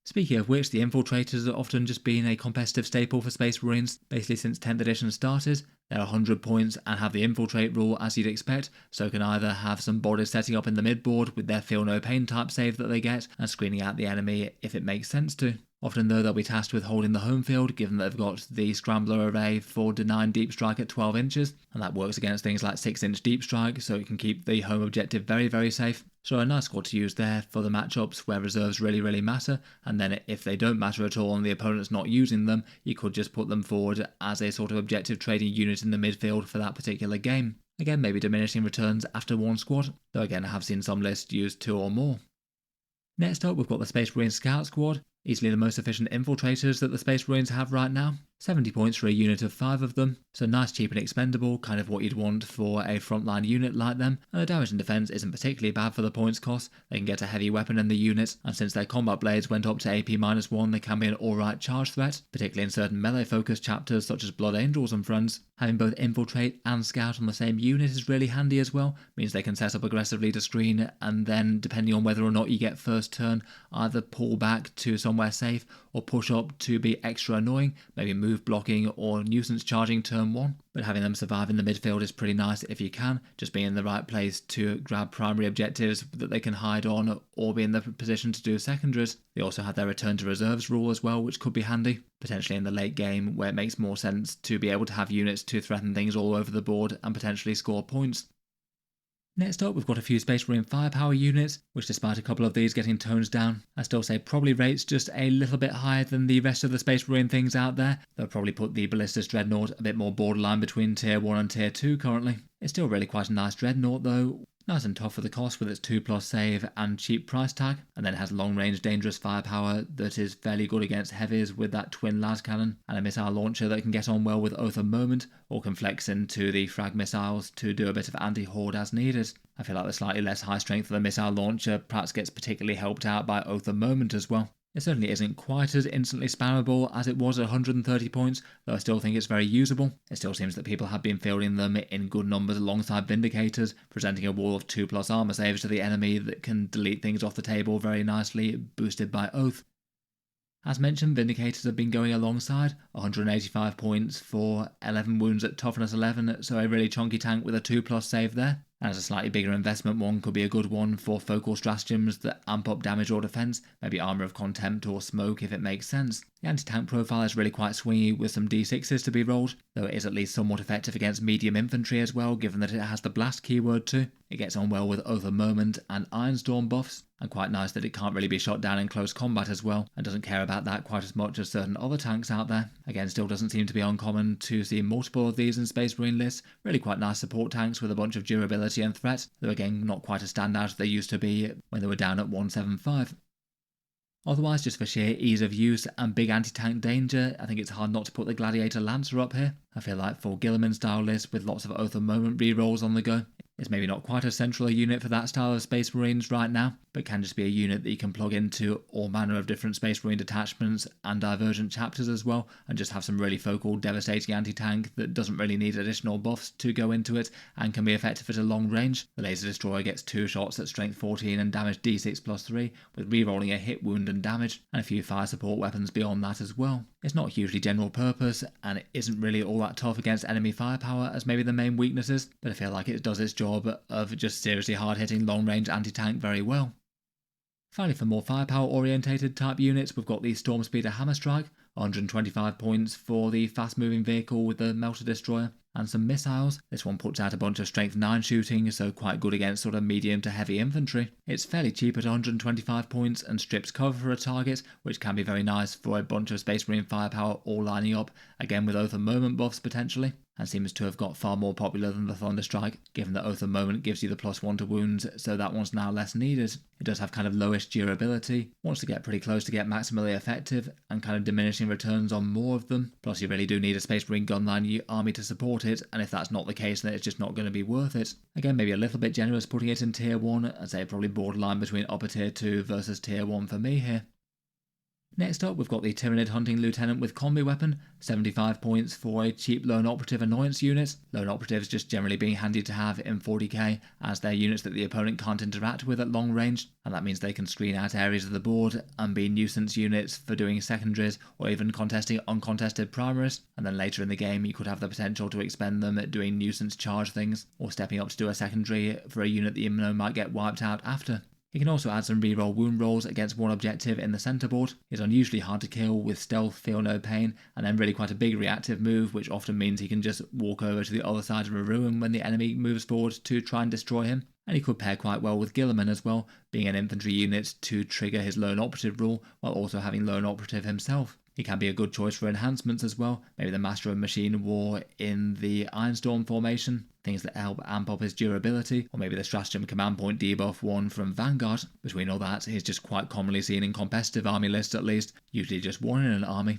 Speaking of which, the Infiltrators have often just been a competitive staple for Space Marines, basically since 10th edition started. They're 100 points and have the Infiltrate rule as you'd expect, so can either have some bodies setting up in the mid-board with their Feel No Pain type save that they get, and screening out the enemy if it makes sense to. Often though they'll be tasked with holding the home field, given that they've got the Scrambler array for denying deep strike at 12 inches, and that works against things like 6-inch deep strike, so it can keep the home objective very, very safe. So a nice squad to use there for the matchups where reserves really matter, and then if they don't matter at all and the opponent's not using them, you could just put them forward as a sort of objective trading unit in the midfield for that particular game. Again, maybe diminishing returns after one squad, though again I have seen some lists use 2 or more. Next up, we've got the Space Marine Scout Squad, easily the most efficient infiltrators that the Space Marines have right now. 70 points for a unit of 5 of them, so nice, cheap and expendable, kind of what you'd want for a frontline unit like them, and the damage and defense isn't particularly bad for the points cost. They can get a heavy weapon in the unit, and since their combat blades went up to AP-1, they can be an alright charge threat, particularly in certain melee focused chapters such as Blood Angels and Friends. Having both Infiltrate and Scout on the same unit is really handy as well, means they can set up aggressively to screen, and then depending on whether or not you get first turn, either pull back to somewhere safe or push up to be extra annoying, maybe move blocking or nuisance charging turn 1, but having them survive in the midfield is pretty nice if you can, just being in the right place to grab primary objectives that they can hide on or be in the position to do secondaries. They also have their return to reserves rule as well, which could be handy, potentially in the late game where it makes more sense to be able to have units to threaten things all over the board and potentially score points. Next up, we've got a few Space Marine firepower units, which despite a couple of these getting tones down, I still say probably rates just a little bit higher than the rest of the Space Marine things out there. They'll probably put the Ballistus Dreadnought a bit more borderline between tier 1 and tier 2 currently. It's still really quite a nice Dreadnought though, nice and tough for the cost with its 2+ save and cheap price tag, and then has long range dangerous firepower that is fairly good against heavies with that twin las cannon and a missile launcher that can get on well with Oath of Moment or can flex into the frag missiles to do a bit of anti-horde as needed. I feel like the slightly less high strength of the missile launcher perhaps gets particularly helped out by Oath of Moment as well. It certainly isn't quite as instantly spammable as it was at 130 points, though I still think it's very usable. It still seems that people have been fielding them in good numbers alongside Vindicators, presenting a wall of 2+ armor saves to the enemy that can delete things off the table very nicely, boosted by Oath. As mentioned, Vindicators have been going alongside, 185 points for 11 wounds at toughness 11, so a really chunky tank with a 2+ save there. As a slightly bigger investment one could be a good one for focal stratagems that amp up damage or defense, maybe Armor of Contempt or Smoke if it makes sense. The anti-tank profile is really quite swingy with some d6s to be rolled, though it is at least somewhat effective against medium infantry as well, given that it has the blast keyword too. It gets on well with Oath of Moment and Ironstorm buffs, and quite nice that it can't really be shot down in close combat as well, and doesn't care about that quite as much as certain other tanks out there. Again, still doesn't seem to be uncommon to see multiple of these in Space Marine lists, really quite nice support tanks with a bunch of durability and threat, though again not quite as standout as they used to be when they were down at 175. Otherwise, just for sheer ease of use and big anti-tank danger, I think it's hard not to put the Gladiator Lancer up here. I feel like for Guilliman style lists with lots of Oath of Moment rerolls on the go, it's maybe not quite as central a unit for that style of Space Marines right now, but can just be a unit that you can plug into all manner of different Space Marine detachments and divergent chapters as well, and just have some really focal, devastating anti-tank that doesn't really need additional buffs to go into it and can be effective at a long range. The Laser Destroyer gets 2 shots at strength 14 and damage d6+3, with rerolling a hit, wound and damage, and a few fire support weapons beyond that as well. It's not hugely general purpose, and it isn't really all that tough against enemy firepower as maybe the main weaknesses, but I feel like it does its job of just seriously hard-hitting long-range anti-tank very well. Finally, for more firepower-orientated type units, we've got the Stormspeeder Hammerstrike, 125 points for the fast-moving vehicle with the Melter Destroyer, and some missiles. This one puts out a bunch of strength 9 shooting, so quite good against sort of medium to heavy infantry. It's fairly cheap at 125 points and strips cover for a target, which can be very nice for a bunch of Space Marine firepower all lining up, again with Oath of Moment buffs potentially, and seems to have got far more popular than the Thunderstrike, given that Oath of Moment gives you the +1 to wounds, so that one's now less needed. It does have kind of lowish durability, wants to get pretty close to get maximally effective, and kind of diminishing returns on more of them, plus you really do need a Space Marine gunline army to support it, and if that's not the case then it's just not going to be worth it. Again, maybe a little bit generous putting it in tier 1, I'd say probably borderline between upper tier 2 versus tier 1 for me here. Next up, we've got the Tyranid Hunting Lieutenant with Combi Weapon, 75 points for a cheap Lone Operative Annoyance unit. Lone Operatives just generally being handy to have in 40k, as they're units that the opponent can't interact with at long range, and that means they can screen out areas of the board and be nuisance units for doing secondaries or even contesting uncontested primaries, and then later in the game you could have the potential to expend them at doing nuisance charge things, or stepping up to do a secondary for a unit that you know might get wiped out after. He can also add some reroll wound rolls against one objective in the center board. He's unusually hard to kill with stealth, feel no pain, and then really quite a big reactive move, which often means he can just walk over to the other side of a ruin when the enemy moves forward to try and destroy him. And he could pair quite well with Guilliman as well, being an infantry unit to trigger his Lone Operative rule, while also having Lone Operative himself. He can be a good choice for enhancements as well, maybe the Master of Machine War in the Ironstorm formation, things that help amp up his durability, or maybe the Stratagem Command Point debuff one from Vanguard. Between all that, he's just quite commonly seen in competitive army lists at least, usually just one in an army.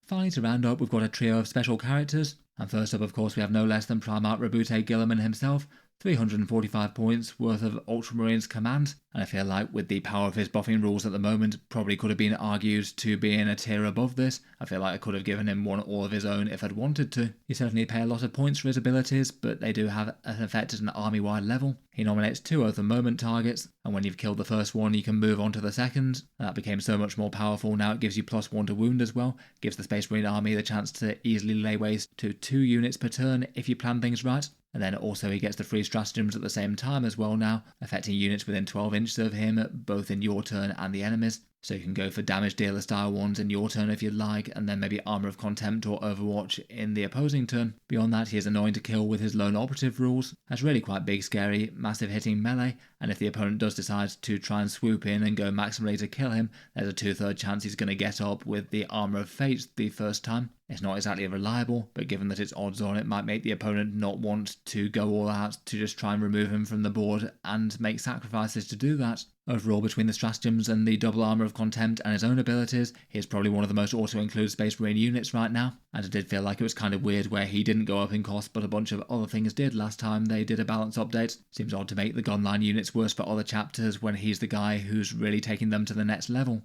Finally, to round up, we've got a trio of special characters, and first up of course we have no less than Primarch Rabute Guilliman himself, 345 points worth of Ultramarines command, and I feel like with the power of his buffing rules at the moment, probably could have been argued to be in a tier above this. I feel like I could have given him one all of his own if I'd wanted to. He certainly pay a lot of points for his abilities, but they do have an effect at an army-wide level. He nominates 2 Oath of Moment targets, and when you've killed the first one you can move on to the second. That became so much more powerful now. It gives you +1 to wound as well, gives the Space Marine army the chance to easily lay waste to 2 units per turn if you plan things right. And then also he gets the free stratagems at the same time as well now, affecting units within 12 inches of him, both in your turn and the enemy's. So you can go for damage dealer style ones in your turn if you'd like, and then maybe Armor of Contempt or Overwatch in the opposing turn. Beyond that, he is annoying to kill with his lone operative rules. That's really quite big, scary, massive hitting melee, and if the opponent does decide to try and swoop in and go maximally to kill him, there's a 2/3 chance he's going to get up with the Armor of Fate the first time. It's not exactly reliable, but given that it's odds on, it might make the opponent not want to go all out to just try and remove him from the board and make sacrifices to do that. Overall, between the stratagems and the double Armor of Contempt and his own abilities, he is probably one of the most auto-include Space Marine units right now, and it did feel like it was kind of weird where he didn't go up in cost but a bunch of other things did last time they did a balance update. Seems odd to make the gunline units worse for other chapters when he's the guy who's really taking them to the next level.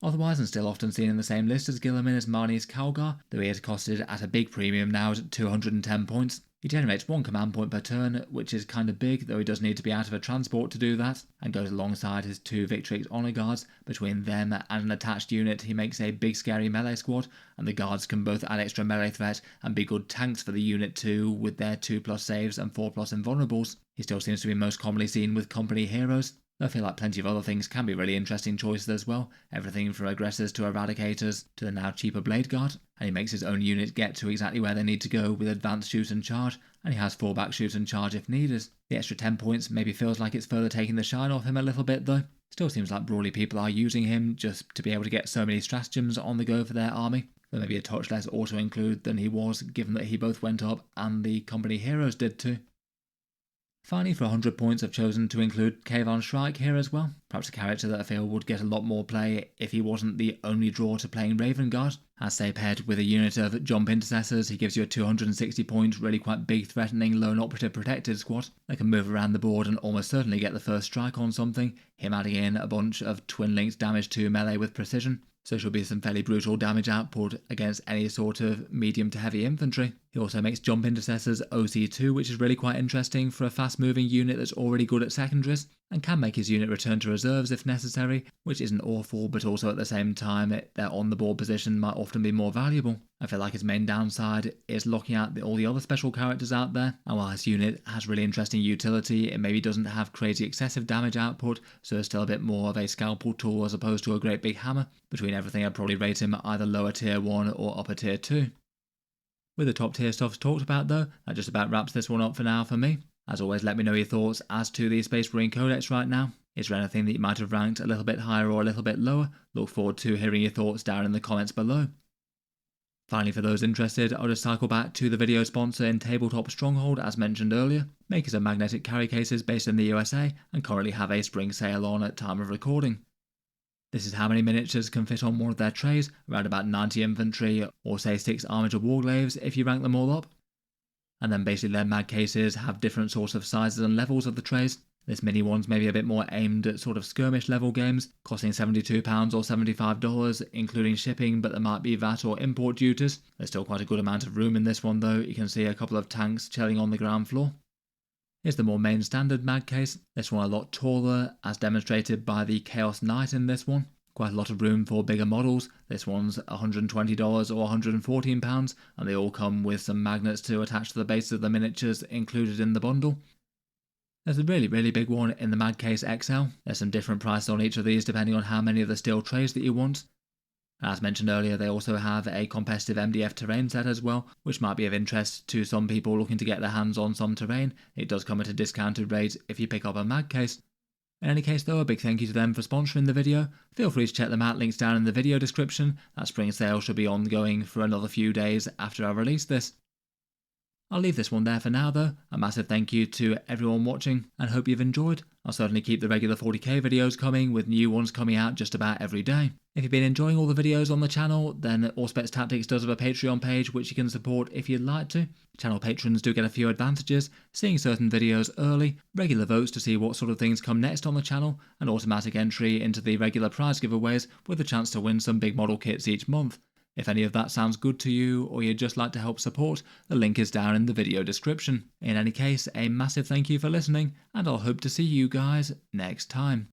Otherwise, and still often seen in the same list as Guilliman, is Marnie's Calgar, though he is costed at a big premium now at 210 points. He generates 1 command point per turn, which is kind of big, though he does need to be out of a transport to do that, and goes alongside his 2 Victrix Honor Guards. Between them and an attached unit, he makes a big scary melee squad, and the guards can both add extra melee threat and be good tanks for the unit too, with their 2+ saves and 4+ invulnerables. He still seems to be most commonly seen with company heroes. I feel like plenty of other things can be really interesting choices as well, everything from aggressors to eradicators to the now cheaper blade guard, and he makes his own unit get to exactly where they need to go with advanced shoot and charge, and he has fallback shoot and charge if needed. The extra 10 points maybe feels like it's further taking the shine off him a little bit though. Still seems like broadly people are using him just to be able to get so many stratagems on the go for their army, though maybe a touch less auto-include than he was given that he both went up and the company heroes did too. Finally, for 100 points, I've chosen to include Kayvon Shrike here as well. Perhaps a character that I feel would get a lot more play if he wasn't the only draw to playing Raven Guard. As say paired with a unit of Jump Intercessors, he gives you a 260 point, really quite big threatening lone operative protected squad that can move around the board and almost certainly get the first strike on something, him adding in a bunch of twin linked damage to melee with precision. So she'll be some fairly brutal damage output against any sort of medium to heavy infantry. He also makes Jump Intercessors OC2, which is really quite interesting for a fast moving unit that's already good at secondaries, and can make his unit return to reserves if necessary, which isn't awful, but also at the same time their on the board position might often be more valuable. I feel like his main downside is locking out all the other special characters out there, and while his unit has really interesting utility, it maybe doesn't have crazy excessive damage output, so it's still a bit more of a scalpel tool as opposed to a great big hammer. Between everything, I'd probably rate him either lower tier 1 or upper tier 2. With the top tier stuff talked about though, that just about wraps this one up for now for me. As always, let me know your thoughts as to the Space Marine Codex right now. Is there anything that you might have ranked a little bit higher or a little bit lower? Look forward to hearing your thoughts down in the comments below. Finally, for those interested, I'll just cycle back to the video sponsor in Tabletop Stronghold as mentioned earlier, makers of magnetic carry cases based in the USA and currently have a spring sale on at time of recording. This is how many miniatures can fit on one of their trays, around about 90 infantry or say 6 armoured warglaves if you rank them all up. And then basically their mag cases have different sorts of sizes and levels of the trays. This mini one's maybe a bit more aimed at sort of skirmish level games, costing £72 or $75 including shipping, but there might be VAT or import duties. There's still quite a good amount of room in this one though. You can see a couple of tanks chilling on the ground floor. Here's the more main standard mag case. This one a lot taller, as demonstrated by the Chaos Knight in this one. Quite a lot of room for bigger models. This one's $120 or £114, and they all come with some magnets to attach to the base of the miniatures included in the bundle. There's a really big one in the Mag Case XL. There's some different prices on each of these depending on how many of the steel trays that you want. As mentioned earlier, they also have a competitive MDF terrain set as well, which might be of interest to some people looking to get their hands on some terrain. It does come at a discounted rate if you pick up a mag case. In any case though, a big thank you to them for sponsoring the video. Feel free to check them out, links down in the video description. That spring sale should be ongoing for another few days after I release this. I'll leave this one there for now though. A massive thank you to everyone watching and hope you've enjoyed. I'll certainly keep the regular 40k videos coming with new ones coming out just about every day. If you've been enjoying all the videos on the channel, then Auspex Tactics does have a Patreon page which you can support if you'd like to. Channel patrons do get a few advantages, seeing certain videos early, regular votes to see what sort of things come next on the channel, and automatic entry into the regular prize giveaways with a chance to win some big model kits each month. If any of that sounds good to you or you'd just like to help support, the link is down in the video description. In any case, a massive thank you for listening, and I'll hope to see you guys next time.